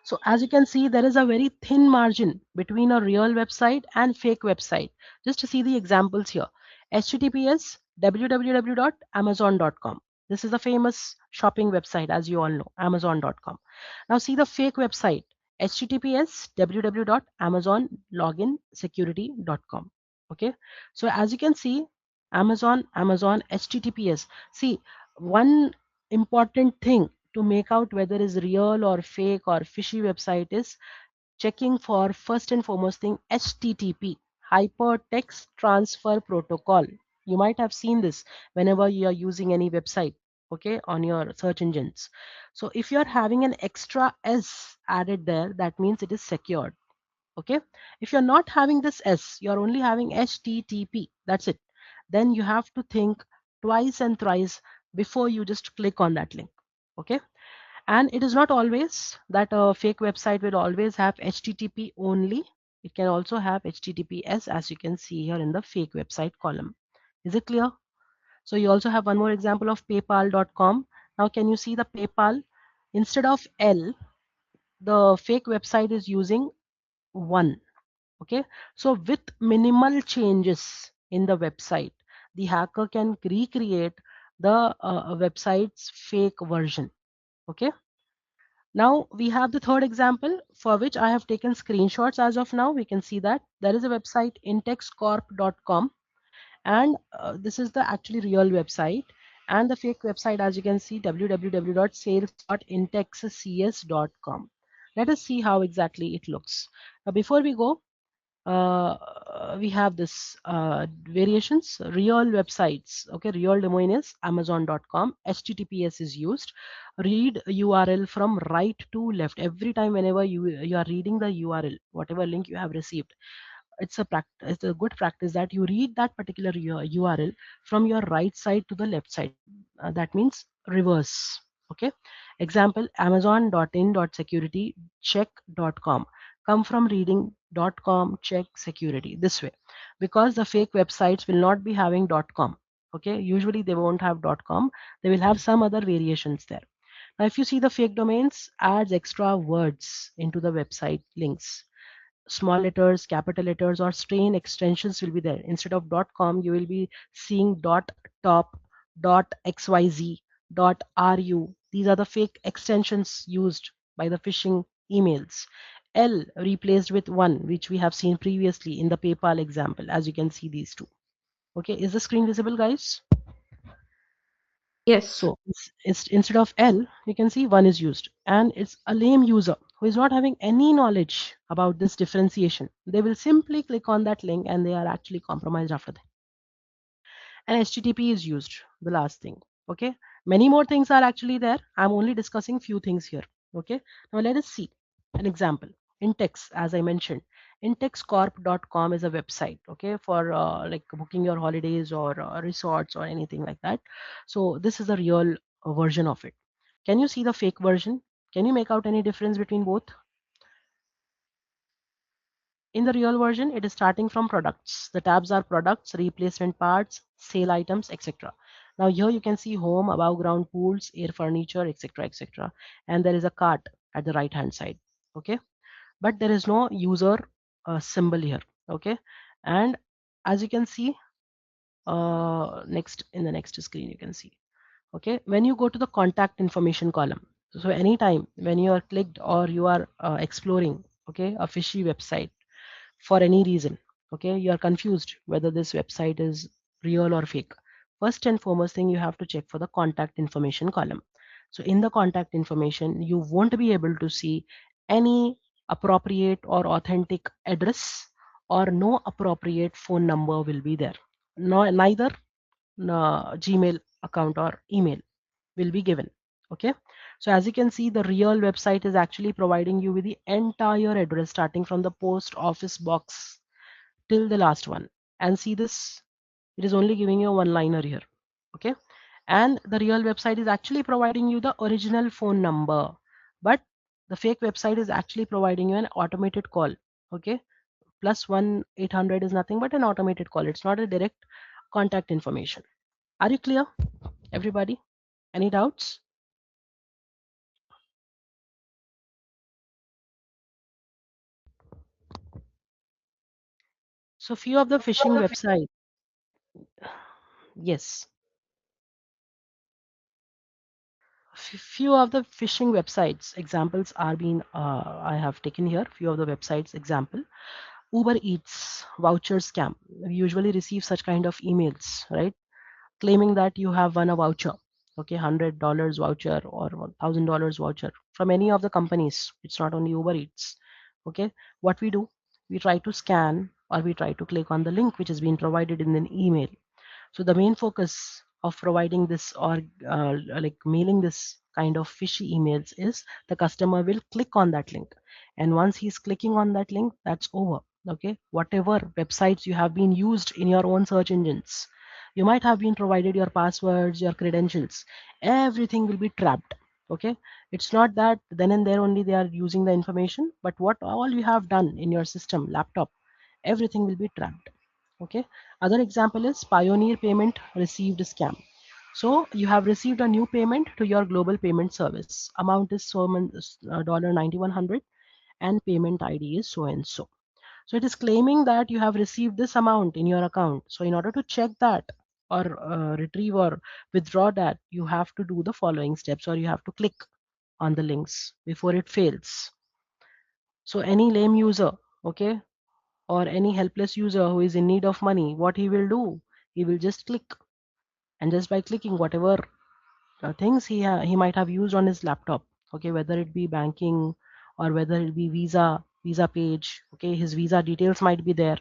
So as you can see, there is a very thin margin between a real website and fake website. Just to see the examples here, https www.amazon.com. This is a famous shopping website, as you all know, amazon.com. Now see the fake website, https www.amazonloginsecurity.com. Okay, so as you can see, Amazon, https. See, one important thing to make out whether is real or fake or fishy website is checking for first and foremost thing HTTP, hypertext transfer protocol. You might have seen this whenever you are using any website, okay, on your search engines. So if you are having an extra s added there, that means it is secured. Okay, if you're not having this s, you're only having HTTP, that's it, then you have to think twice and thrice before you just click on that link. Okay, and it is not always that a fake website will always have HTTP only. It can also have HTTPS, as you can see here in the fake website column. Is it clear? So you also have one more example of paypal.com. Now can you see the PayPal? Instead of L, the fake website is using 1. Okay, so with minimal changes in the website, the hacker can recreate the website's fake version. Okay, now we have the third example for which I have taken screenshots. As of now, we can see that there is a website intexcorp.com, and this is the actually real website, and the fake website, as you can see, www.sales.intexcs.com. Let us see how exactly it looks. Now before we go, we have this variations, real websites. Okay, real domain is amazon.com, https is used. Read URL from right to left every time. Whenever you are reading the URL, whatever link you have received, it's a good practice that you read that particular URL from your right side to the left side. That means reverse. Okay, example, amazon.in.security check.com. Come from reading .com check security this way, because the fake websites will not be having .com. Okay, usually they won't have .com, they will have some other variations there. Now if you see the fake domains adds extra words into the website links, small letters, capital letters, or strain extensions will be there. Instead of .com, you will be seeing .top, .xyz, .ru, These are the fake extensions used by the phishing emails. L replaced with 1, which we have seen previously in the PayPal example, as you can see these two. Okay, is the screen visible, guys? Yes. So it's instead of L, you can see 1 is used, and it's a lame user who is not having any knowledge about this differentiation. They will simply click on that link and they are actually compromised after that. And HTTP is used, the last thing. Okay, many more things are actually there. I'm only discussing few things here. Okay, now let us see an example. Intex, as I mentioned, intexcorp.com is a website, okay, for like booking your holidays or resorts or anything like that. So this is the real version of it. Can you see the fake version? Can you make out any difference between both? In the real version, it is starting from products. The tabs are products, replacement parts, sale items, etc. Now here you can see home, above ground pools, air furniture, etc., etc. And there is a cart at the right hand side. Okay, but there is no user symbol here. Okay, and as you can see, next in the next screen you can see. Okay, when you go to the contact information column, so anytime when you are clicked or you are exploring, okay, a fishy website for any reason, okay, you are confused whether this website is real or fake, first and foremost thing you have to check for the contact information column. So in the contact information you won't be able to see any appropriate or authentic address, or no appropriate phone number will be there. No, neither Gmail account or email will be given. Okay, so as you can see, the real website is actually providing you with the entire address starting from the post office box till the last one. And see this, it is only giving you a one liner here. Okay, and the real website is actually providing you the original phone number, but the fake website is actually providing you an automated call. Okay, plus 1 800 is nothing but an automated call, it's not a direct contact information. Are you clear, everybody? Any doubts? So few of the phishing websites, yes, few of the phishing websites examples are being I have taken here. Few of the websites example: Uber Eats voucher scam. We usually receive such kind of emails, right? Claiming that you have won a voucher, okay, $100 voucher or $1,000 voucher from any of the companies. It's not only Uber Eats. Okay, what we do, we try to scan or we try to click on the link which has been provided in an email. So the main focus of providing this or like mailing this kind of fishy emails is the customer will click on that link, and once he's clicking on that link, that's over. Okay, whatever websites you have been used in your own search engines, you might have been provided your passwords, your credentials, everything will be trapped. Okay, it's not that then and there only they are using the information, but what all you have done in your system laptop, everything will be trapped. Okay, other example is Pioneer Payment Received Scam. So you have received a new payment to your global payment service. Amount is so dollar 9100 and payment ID is so and so. So it is claiming that you have received this amount in your account. So in order to check that or retrieve or withdraw that, you have to do the following steps or you have to click on the links before it fails. So any lame user, okay, or any helpless user who is in need of money, what he will do, he will just click, and just by clicking whatever things he might have used on his laptop, okay, whether it be banking or whether it be visa page, okay, his visa details might be there.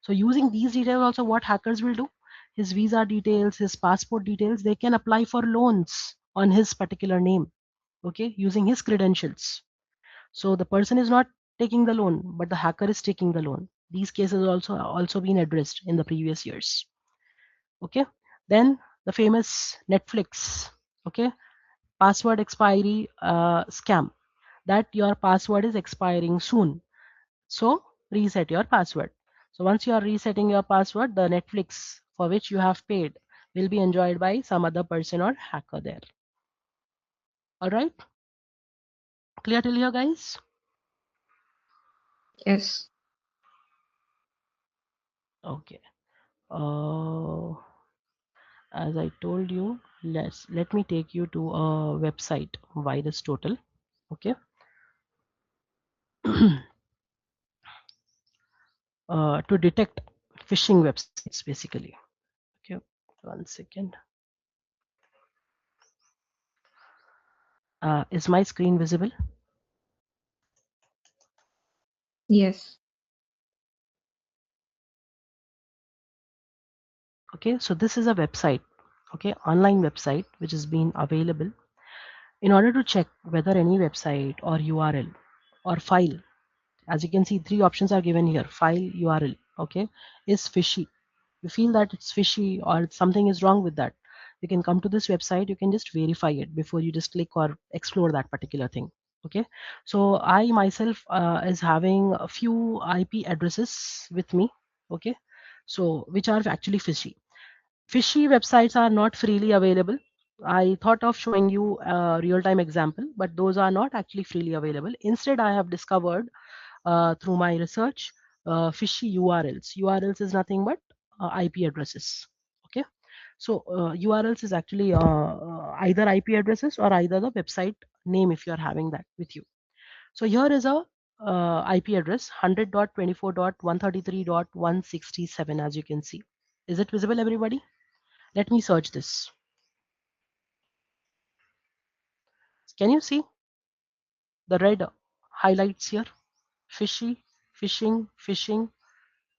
So using these details also, what hackers will do, his visa details, his passport details, they can apply for loans on his particular name, okay, using his credentials. So the person is not taking the loan, but the hacker is taking the loan. These cases also been addressed in the previous years. Okay. Then the famous Netflix, okay, password expiry scam, that your password is expiring soon. So reset your password. So once you are resetting your password, the Netflix for which you have paid will be enjoyed by some other person or hacker there. All right. Clear till here, guys? Yes. Okay. Uh, as I told you. let me take you to a website, virus total. Okay. To detect phishing websites basically. Okay, one second. Is my screen visible? Yes. Okay, so this is a website, okay, online website which has been available. In order to check whether any website or URL or file, as you can see, three options are given here: file, URL, okay, is fishy. You feel that it's fishy or something is wrong with that, you can come to this website. You can just verify it before you just click or explore that particular thing. Okay, so I myself is having a few IP addresses with me. Okay, so which are actually fishy. Fishy websites are not freely available. I thought of showing you a real-time example, but those are not actually freely available. Instead, I have discovered through my research fishy URLs. URLs is nothing but IP addresses. Okay, so URLs is actually either IP addresses or either the website name if you are having that with you. So here is a IP address 100.24.133.167, as you can see. Is it visible, everybody? Let me search this. Can you see the red highlights here? Fishy, phishing, phishing,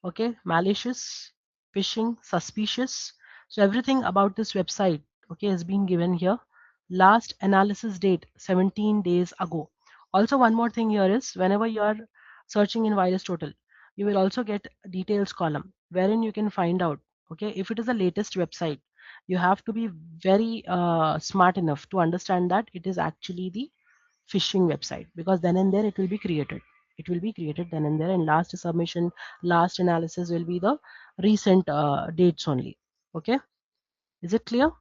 okay, malicious, phishing, suspicious. So everything about this website, okay, has been given here. Last analysis date 17 days ago. Also, one more thing here is whenever you are searching in virus total, you will also get details column wherein you can find out, okay, if it is the latest website. You have to be very smart enough to understand that it is actually the phishing website, because then and there it will be created. It will be created then and there, and last submission, last analysis will be the recent dates only. Okay, is it clear?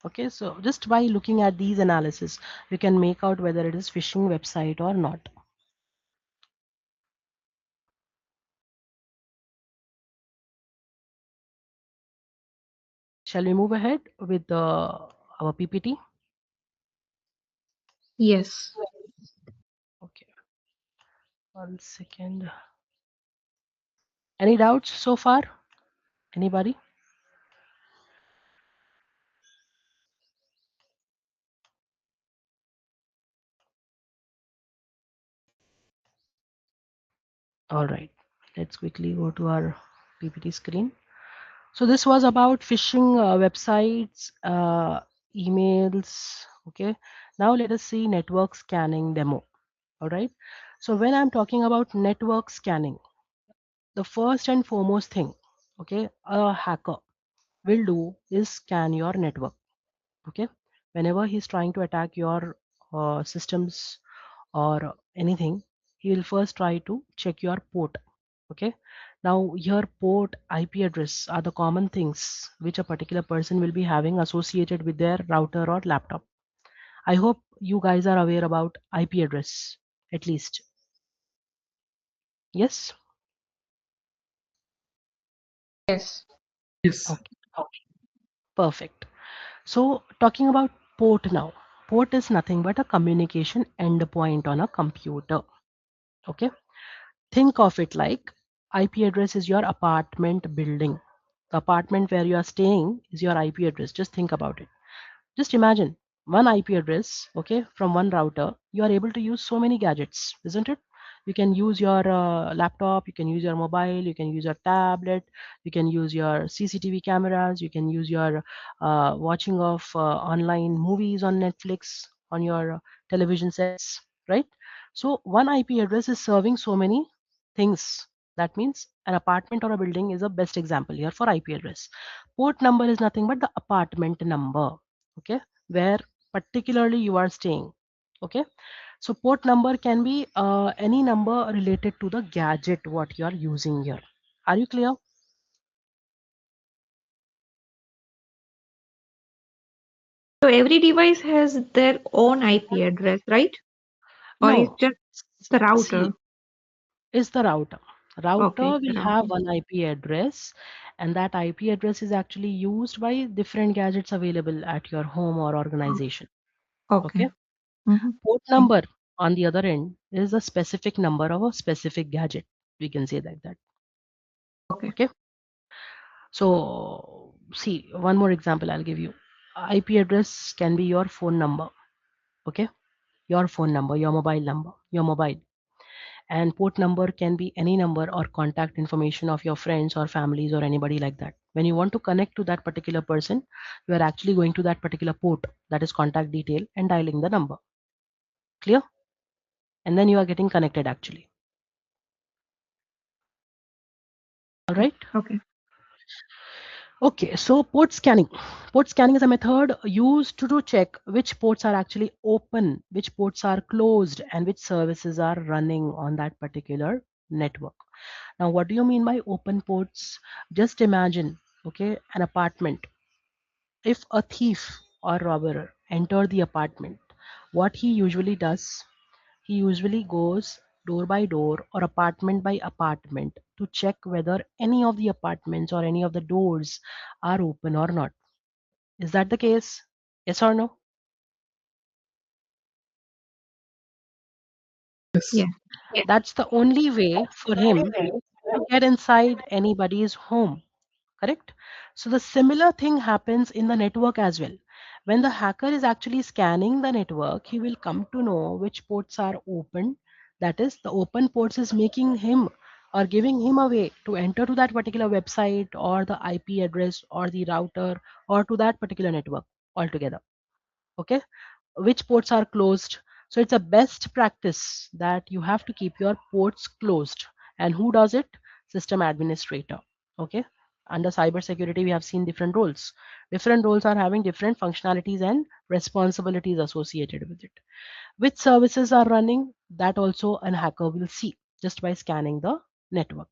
Okay, so just by looking at these analysis, you can make out whether it is phishing website or not. Shall we move ahead with our PPT? Yes. Okay, one second. Any doubts so far? Anybody? All right, let's quickly go to our PPT screen. So this was about phishing websites, emails. Okay. Now let us see network scanning demo. All right. So when I'm talking about network scanning, the first and foremost thing, okay, a hacker will do is scan your network. Okay. Whenever he's trying to attack your systems or anything, he will first try to check your port. Okay, now your port, IP address are the common things which a particular person will be having associated with their router or laptop. I hope you guys are aware about IP address at least. Yes. Yes. Yes. Okay, perfect. So talking about port now, port is nothing but a communication endpoint on a computer. Okay, think of it like IP address is your apartment building. The apartment where you are staying is your IP address. Just think about it. Just imagine one IP address, okay, from one router, you are able to use so many gadgets, isn't it? You can use your laptop, you can use your mobile, you can use your tablet, you can use your CCTV cameras, you can use your watching of online movies on Netflix, on your television sets, right? So one IP address is serving so many things. That means an apartment or a building is a best example here for IP address. Port number is nothing but the apartment number, okay, where particularly you are staying. Okay, so port number can be any number related to the gadget what you are using here. Are you clear? So every device has their own IP address, right? Or is No, just the see, router? is the router. Router Okay, will have router. one IP address, and that IP address is actually used by different gadgets available at your home or Oh, organization. okay. Okay. Mm-hmm. Port Thank number on the other end is a specific number of a specific gadget. We can say like that. Okay. Okay. So see, one more example I'll give you. IP address can be your phone number. Okay. Your phone number, your mobile number, your mobile. And port number can be any number or contact information of your friends or families or anybody like that. When you want to connect to that particular person, you are actually going to that particular port, that is contact detail, and dialing the number. Clear? And then you are getting connected actually. All right. Okay. Okay, so port scanning. Port scanning is a method used to check which ports are actually open, which ports are closed, and which services are running on that particular network. Now, what do you mean by open ports? Just imagine, okay, an apartment. If a thief or robber enter the apartment, what he usually does, he usually goes door by door or apartment by apartment to check whether any of the apartments or any of the doors are open or not. Is that the case? Yes or no? Yes. Yeah. That's the only way for him to get inside anybody's home. Correct? So the similar thing happens in the network as well. When the hacker is actually scanning the network, he will come to know which ports are open. That is, the open ports is making him or giving him a way to enter to that particular website or the IP address or the router or to that particular network altogether. Okay, which ports are closed. So it's a best practice that you have to keep your ports closed. And who does it? System administrator. Okay. Under cybersecurity, we have seen different roles. Different roles are having different functionalities and responsibilities associated with it. Which services are running, that also an hacker will see just by scanning the network.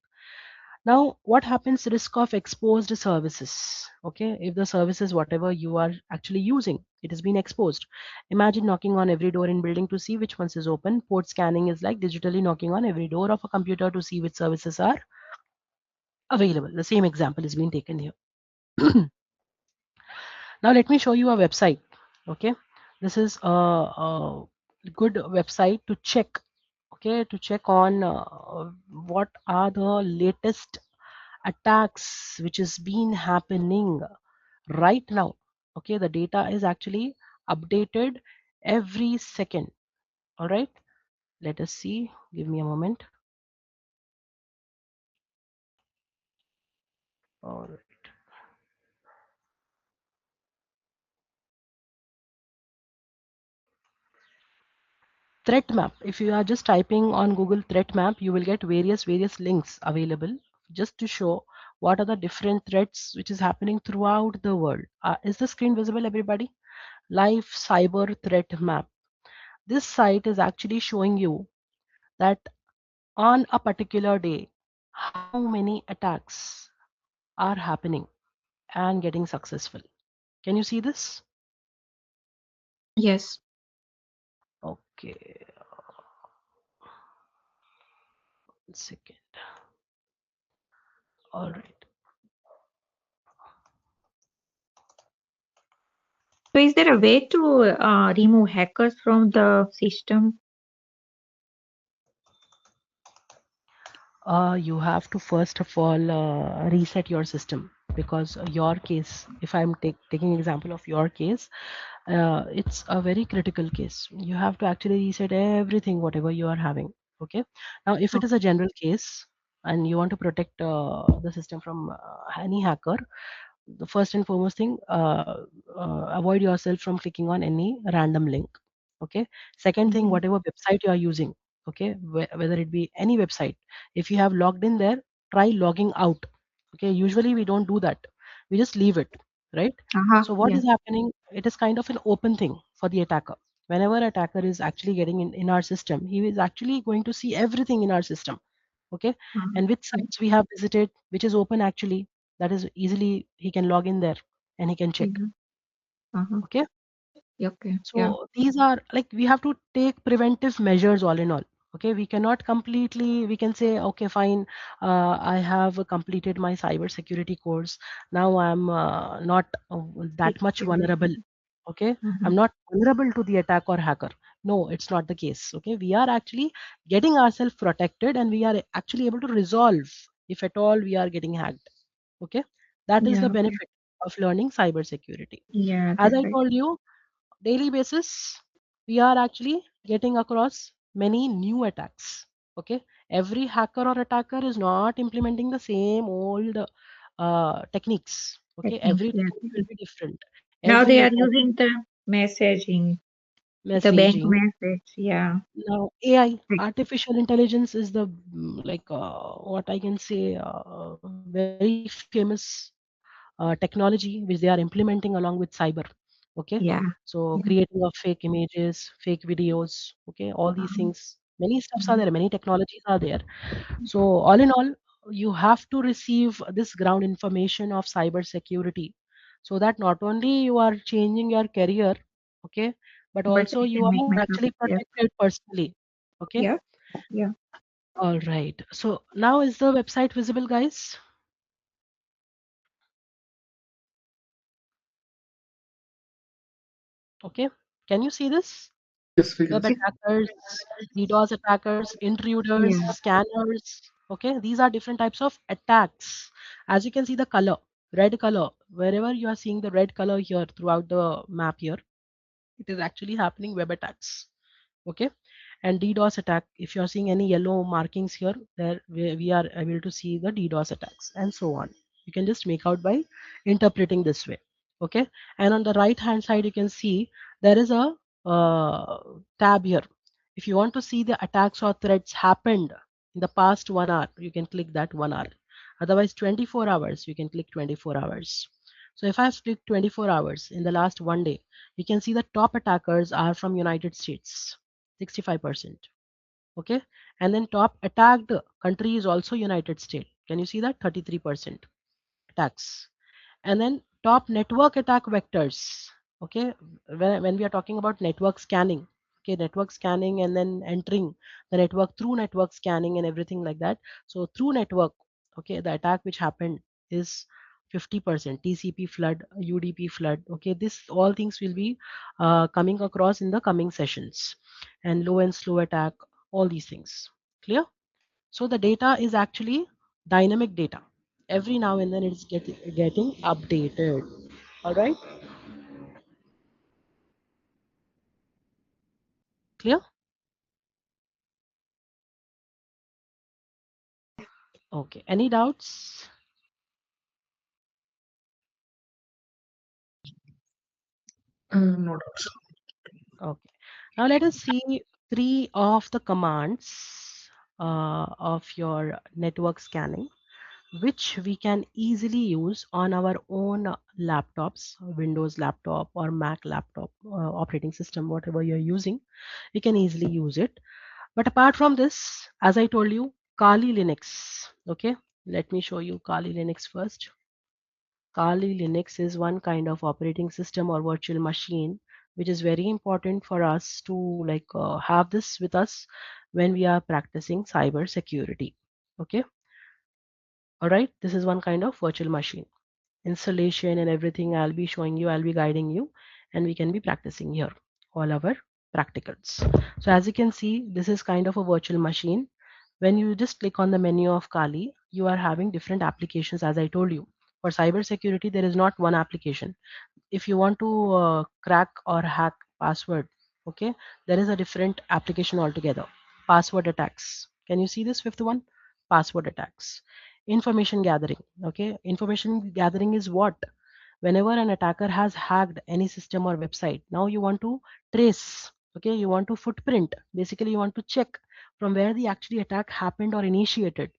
Now, what happens risk of exposed services? Okay, if the services, whatever you are actually using, it has been exposed. Imagine knocking on every door in building to see which ones is open. Port scanning is like digitally knocking on every door of a computer to see which services are available. The same example is being taken here. Now, let me show you a website. Okay, this is a good website to check. Okay, to check on what are the latest attacks which has been happening right now. Okay, the data is actually updated every second. All right, let us see. Give me a moment. All right. Threat map. If you are just typing on Google threat map, you will get various links available just to show what are the different threats which is happening throughout the world. Is the screen visible, everybody? Live cyber threat map. This site is actually showing you that on a particular day, how many attacks are happening and getting successful. Can you see this? Yes. Okay, 1 second. All right. So is there a way to remove hackers from the system? You have to first of all reset your system because your case, if I'm taking example of your case, it's a very critical case. You have to actually reset everything, whatever you are having. Okay. Now, if it is Okay. a general case and you want to protect the system from any hacker, the first and foremost thing, avoid yourself from clicking on any random link. Okay. Second thing, Mm-hmm. whatever website you are using, okay, whether it be any website, if you have logged in there, try logging out. Okay, usually we don't do that, we just leave it, right? Uh-huh. So what Yeah. is happening, it is kind of an open thing for the attacker. Whenever attacker is actually getting in our system, he is actually going to see everything in our system. Okay, Uh-huh. and which Yeah. sites we have visited, which is open actually, that is easily he can log in there and he can check. Yeah. Uh-huh. Okay, Yeah, okay. Yeah. so these are like we have to take preventive measures all in all. Okay, we cannot completely, we can say, okay, fine, I have completed my cyber security course. Now I'm not that much Secure. vulnerable. Okay, I'm Mhm. not vulnerable to the attack or hacker. No, it's not the case. Okay, we are actually getting ourselves protected, and we are actually able to resolve if at all we are getting hacked. Okay, that is Yeah, the okay. benefit of learning cyber security. Yeah, As that's I right. told you, daily basis we are actually getting across many new attacks. Okay, every hacker or attacker is not implementing the same old techniques. Okay, Techniques, every yeah. tool will be different. Now Every they are attack, using the messaging, the bank messaging. message. Yeah. Now AI, Like, artificial intelligence, is the like what I can say, very famous technology which they are implementing along with cyber. Okay, yeah. so Yeah. creating of fake images, fake videos. Okay, all these Um, things, many stuffs are mhm. there, many technologies are there. So all in all, you have to receive this ground information of cyber security, so that not only you are changing your career, okay, but But also I you can make are myself actually safe. protected personally. Okay, Yeah. Yeah. all right. So now is the website visible, guys? Okay, can you see this? Yes, we can Web see. attackers, DDoS attackers, intruders, Yeah. scanners. Okay, these are different types of attacks. As you can see, the color, red color, wherever you are seeing the red color here throughout the map here, it is actually happening web attacks. Okay, and DDoS attack, if you are seeing any yellow markings here, there we are able to see the DDoS attacks, and so on. You can just make out by interpreting this way. Okay, and on the right hand side you can see there is a tab here. If you want to see the attacks or threats happened in the past 1 hour, you can click that 1 hour. Otherwise 24 hours, you can click 24 hours. So if I have clicked 24 hours in the last 1 day, you can see the top attackers are from United States, 65%. Okay, and then top attacked country is also United States. Can you see that? 33% attacks. And then top network attack vectors. Okay, when we are talking about network scanning, okay, network scanning and then entering the network through network scanning and everything like that. So through network, okay, the attack which happened is 50%. TCP flood, UDP flood. Okay, this all things will be coming across in the coming sessions. And low and slow attack, all these things. Clear? So the data is actually dynamic data. Every now and then it's getting updated. All right, clear? Okay. Any doubts? No doubts. Okay. Now let us see three of the commands of your network scanning, which we can easily use on our own laptops, Windows laptop or Mac laptop, operating system, whatever you're using, you can easily use it. But apart from this, as I told you, Kali Linux. Okay, let me show you Kali Linux first. Kali Linux is one kind of operating system or virtual machine, which is very important for us to have this with us when we are practicing cyber security. Okay, all right. This is one kind of virtual machine. Installation and everything I'll be showing you, I'll be guiding you, and we can be practicing here all our practicals. So as you can see, this is kind of a virtual machine. When you just click on the menu of Kali, you are having different applications. As I told you, for cyber security there is not one application. If you want to crack or hack password, okay, there is a different application altogether. Password attacks, can you see this fifth one? Password attacks. Information gathering. Okay, information gathering is what, whenever an attacker has hacked any system or website, now you want to trace. Okay, you want to footprint, basically you want to check from where the actually attack happened or initiated.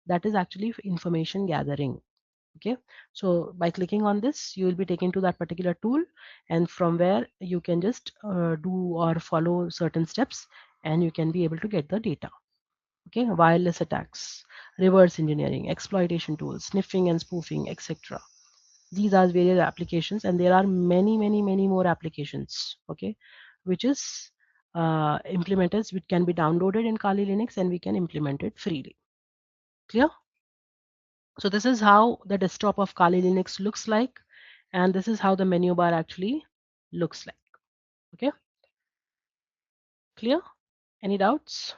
That is actually information gathering. Okay, so by clicking on this you will be taken to that particular tool, and from where you can just do or follow certain steps, and you can be able to get the data. Okay, wireless attacks, reverse engineering, exploitation tools, sniffing and spoofing, etc. These are various applications, and there are many more applications. Okay, which is implementers which can be downloaded in Kali Linux, and we can implement it freely. Clear? So this is how the desktop of Kali Linux looks like, and this is how the menu bar actually looks like. Okay, clear? Any doubts?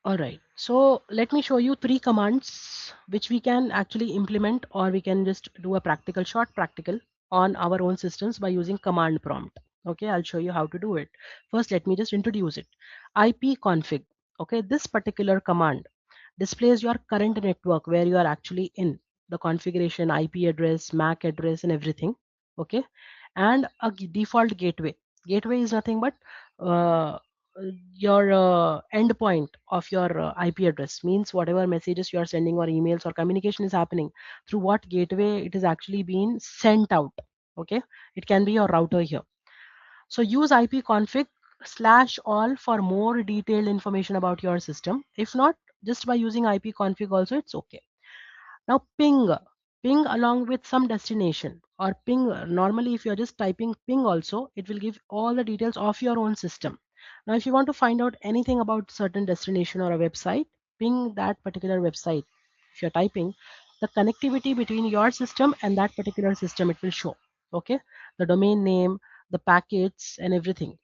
All right, so let me show you 3 commands which we can actually implement, or we can just do a practical, short practical on our own systems by using command prompt. Okay, I'll show you how to do it. First, let me just introduce it. ipconfig. Okay, this particular command displays your current network where you are actually in, the configuration, IP address, MAC address, and everything. Okay, and a default gateway. Gateway is nothing but uh, your endpoint of your IP address, means whatever messages you are sending or emails or communication is happening, through what gateway it is actually being sent out. Okay, it can be your router here. So use ipconfig /all for more detailed information about your system. If not, just by using ipconfig also it's okay. Now ping along with some destination, or ping normally if you're just typing ping also, it will give all the details of your own system. Now if you want to find out anything about certain destination or a website, ping that particular website. If you're typing, the connectivity between your system and that particular system, it will show. Okay, the domain name, the packets and everything,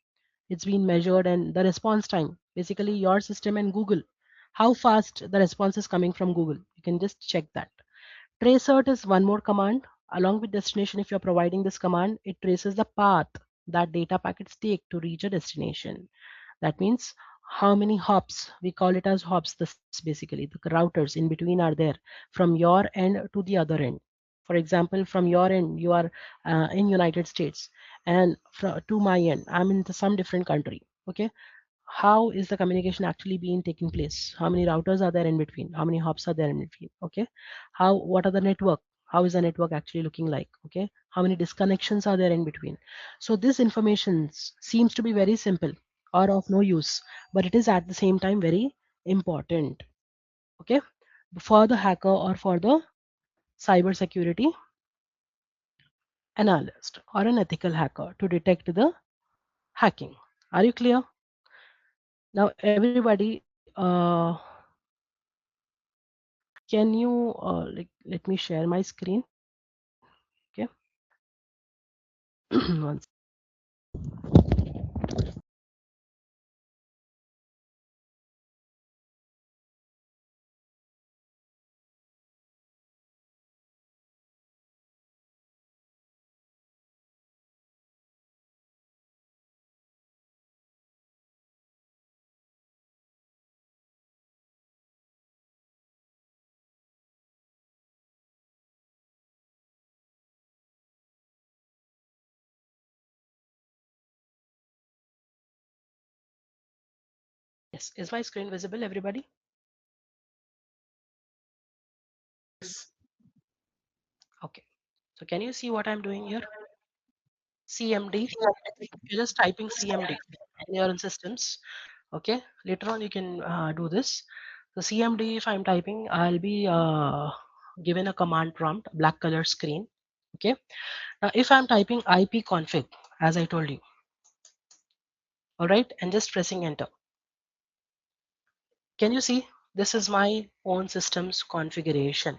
it's been measured, and the response time, basically your system and Google, how fast the response is coming from Google, you can just check that. Tracert is one more command. Along with destination, if you're providing this command, it traces the path that data packets take to reach a destination. That means how many hops, we call it as hops, the steps basically, the routers in between are there from your end to the other end. For example, from your end, you are in United States, and to my end, I'm in some different country. Okay, how is the communication actually being taking place, how many routers are there in between, how many hops are there in between. Okay, how, what are the network, how is the network actually looking like. Okay, how many disconnections are there in between. So this information seems to be very simple or of no use, but it is at the same time very important. Okay, for the hacker or for the cyber security analyst or an ethical hacker to detect the hacking. Are you clear? Now everybody, can you like, let me share my screen. Okay. One Yes, is my screen visible, everybody? Okay. So can you see what I'm doing here? CMD. You're just typing CMD in your own systems. Okay. Later on, you can do this. So CMD, if I'm typing, I'll be given a command prompt, black color screen. Okay. Now, if I'm typing IP config, as I told you, all right, and just pressing enter, can you see this is my own system's configuration?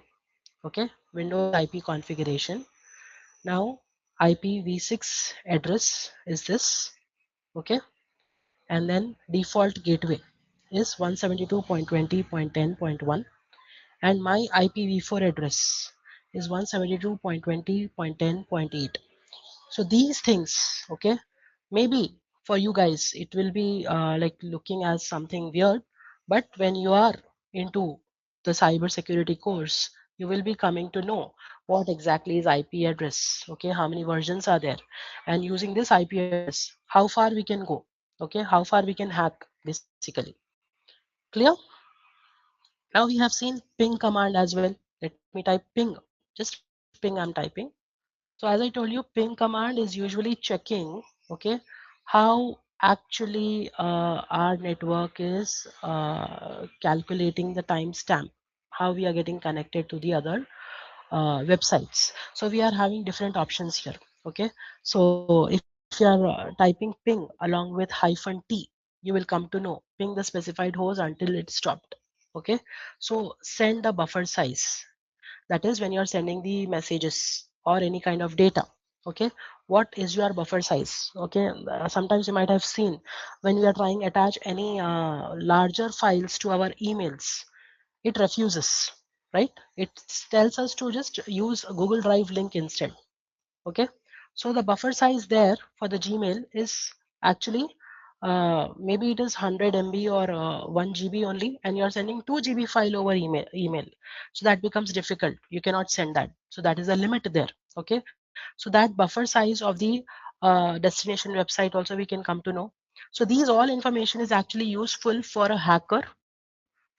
Okay, Windows IP configuration. Now IPv6 address is this. Okay, and then default gateway is 172.20.10.1, and my IPv4 address is 172.20.10.8. So these things, okay, maybe for you guys it will be like looking as something weird, but when you are into the cyber security course, you will be coming to know what exactly is IP address. Okay, how many versions are there, and using this IP address, how far we can go. Okay, how far we can hack basically. Clear? Now we have seen ping command as well. Let me type ping. Just ping I'm typing. So as I told you, ping command is usually checking, okay, how actually our network is calculating the timestamp, how we are getting connected to the other websites. So we are having different options here. Okay, so if you are typing ping along with -t, you will come to know ping the specified host until it's stopped. Okay, so send the buffer size, that is when you are sending the messages or any kind of data. Okay, what is your buffer size? Okay, sometimes you might have seen when we are trying attach any larger files to our emails, it refuses, right? It tells us to just use a Google Drive link instead. Okay, so the buffer size there for the Gmail is actually maybe it is 100 MB or 1 GB only, and you are sending 2 GB file over email. So that becomes difficult, you cannot send that, so that is a limit there. Okay, so that buffer size of the destination website also we can come to know. So these all information is actually useful for a hacker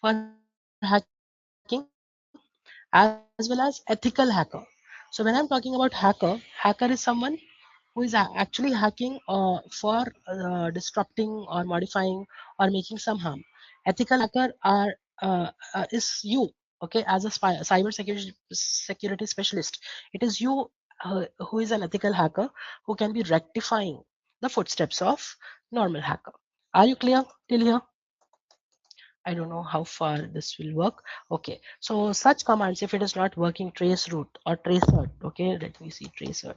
for hacking, as well as ethical hacker. So when I'm talking about hacker is someone who is actually hacking for disrupting or modifying or making some harm. Ethical hacker is you, okay, as a cyber security specialist. It is you who is an ethical hacker who can be rectifying the footsteps of normal hacker. Are you clear till here? I don't know how far this will work. Okay, so such commands, if it is not working, trace root or trace cert. Okay, let me see trace cert.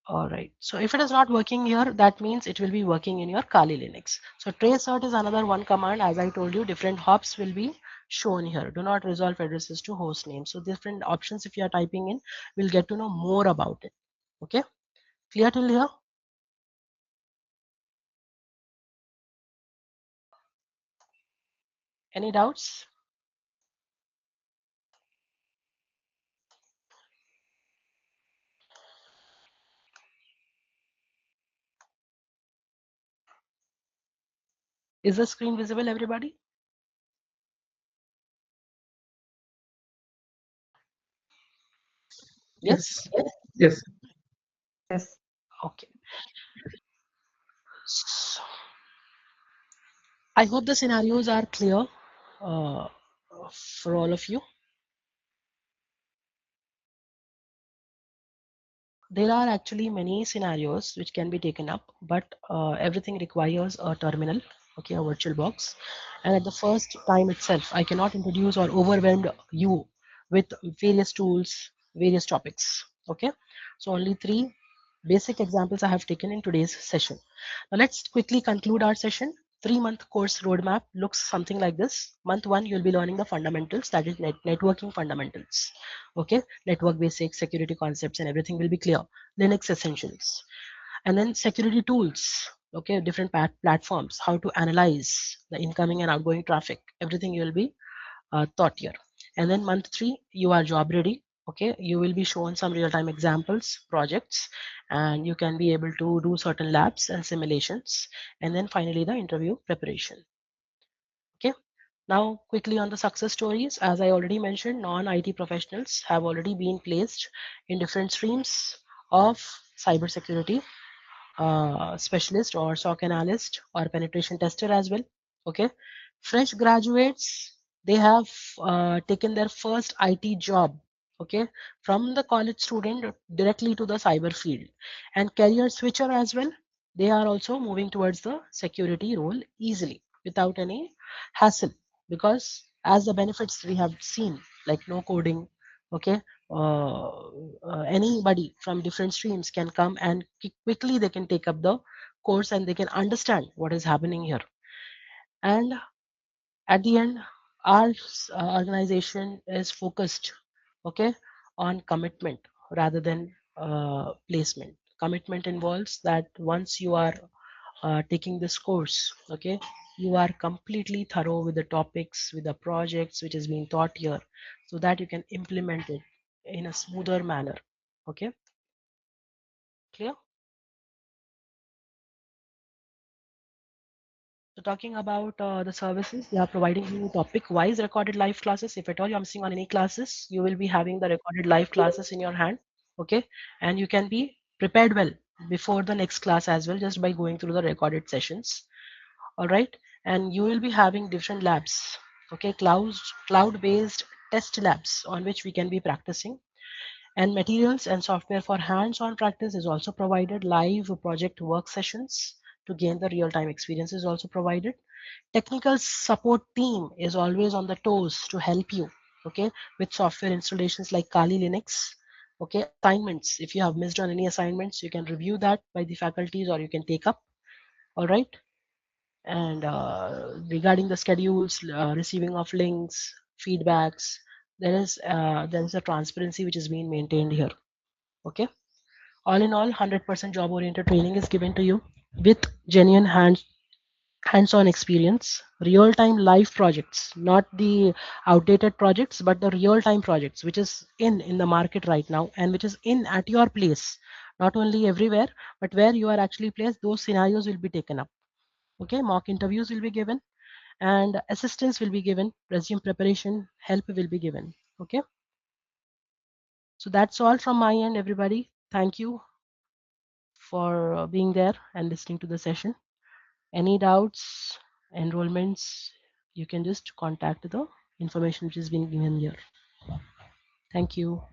All right. So if it is not working here, that means it will be working in your Kali Linux. So trace cert is another one command. As I told you, different hops will be shown here. Do not resolve addresses to host name. So different options, if you are typing in, we'll get to know more about it. Okay, clear till here? Any doubts? Is the screen visible, everybody? Yes. Yes. Yes. Yes. Okay. So I hope the scenarios are clear uh, for all of you. There are actually many scenarios which can be taken up, but everything requires a terminal, okay, a virtual box. And at the first time itself, I cannot introduce or overwhelm you with various tools, various topics. Okay, so only three basic examples I have taken in today's session. Now let's quickly conclude our session. 3-month course roadmap looks something like this. Month one, you'll be learning the fundamentals, that is networking fundamentals. Okay, network basics, security concepts, and everything will be clear. Linux essentials, and then security tools. Okay, different platforms, how to analyze the incoming and outgoing traffic. Everything you will be taught here. And then month three, you are job ready. Okay, you will be shown some real-time examples, projects, and you can be able to do certain labs and simulations. And then finally, the interview preparation. Okay. Now, quickly on the success stories, as I already mentioned, non-IT professionals have already been placed in different streams of cybersecurity, specialist or SOC analyst or penetration tester as well. Okay, fresh graduates, they have taken their first IT job. Okay, from the college student directly to the cyber field, and career switcher as well. They are also moving towards the security role easily without any hassle, because as the benefits we have seen, like no coding. Okay, anybody from different streams can come and quickly they can take up the course and they can understand what is happening here. And at the end, our organization is focused, okay, on commitment rather than placement. Commitment involves that once you are taking this course, okay, you are completely thorough with the topics, with the projects which is being taught here, so that you can implement it in a smoother manner. Okay, clear? So talking about the services, they are providing you topic-wise recorded live classes. If at all you're missing on any classes, you will be having the recorded live classes in your hand. Okay, and you can be prepared well before the next class as well, just by going through the recorded sessions. All right, and you will be having different labs. Okay, cloud based test labs on which we can be practicing, and materials and software for hands-on practice is also provided. Live project work sessions to gain the real-time experience is also provided. Technical support team is always on the toes to help you, okay, with software installations like Kali Linux. Okay, assignments, if you have missed on any assignments, you can review that by the faculties or you can take up. All right. And regarding the schedules, receiving of links, feedbacks, there is a transparency which is being maintained here. Okay. All in all, 100% job oriented training is given to you with genuine hands-on experience, real-time live projects, not the outdated projects, but the real-time projects which is in the market right now and which is in at your place, not only everywhere, but where you are actually placed, those scenarios will be taken up. Okay, mock interviews will be given and assistance will be given, resume preparation help will be given. Okay, so that's all from my end, everybody. Thank you for being there and listening to the session. Any doubts, enrollments, you can just contact the information which is being given here. Thank you.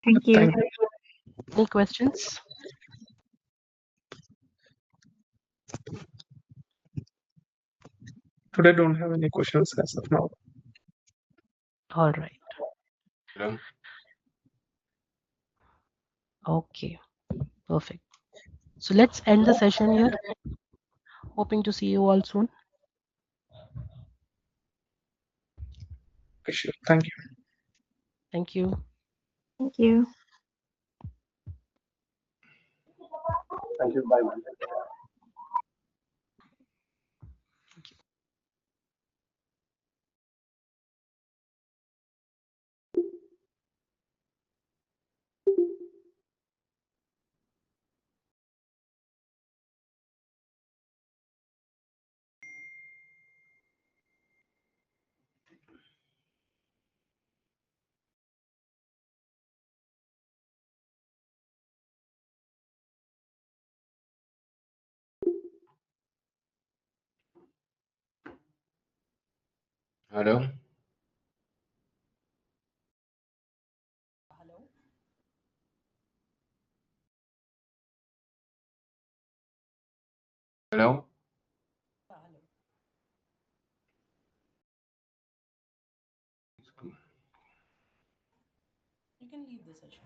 Thank you. Thank you. Any questions? Today don't have any questions as of now. All right. Hello. Okay. Perfect. So let's end the session here. Hoping to see you all soon. Okay, sure. Thank you. Thank you. Thank you. Thank you. Bye. Hello. Hello. You can leave the session.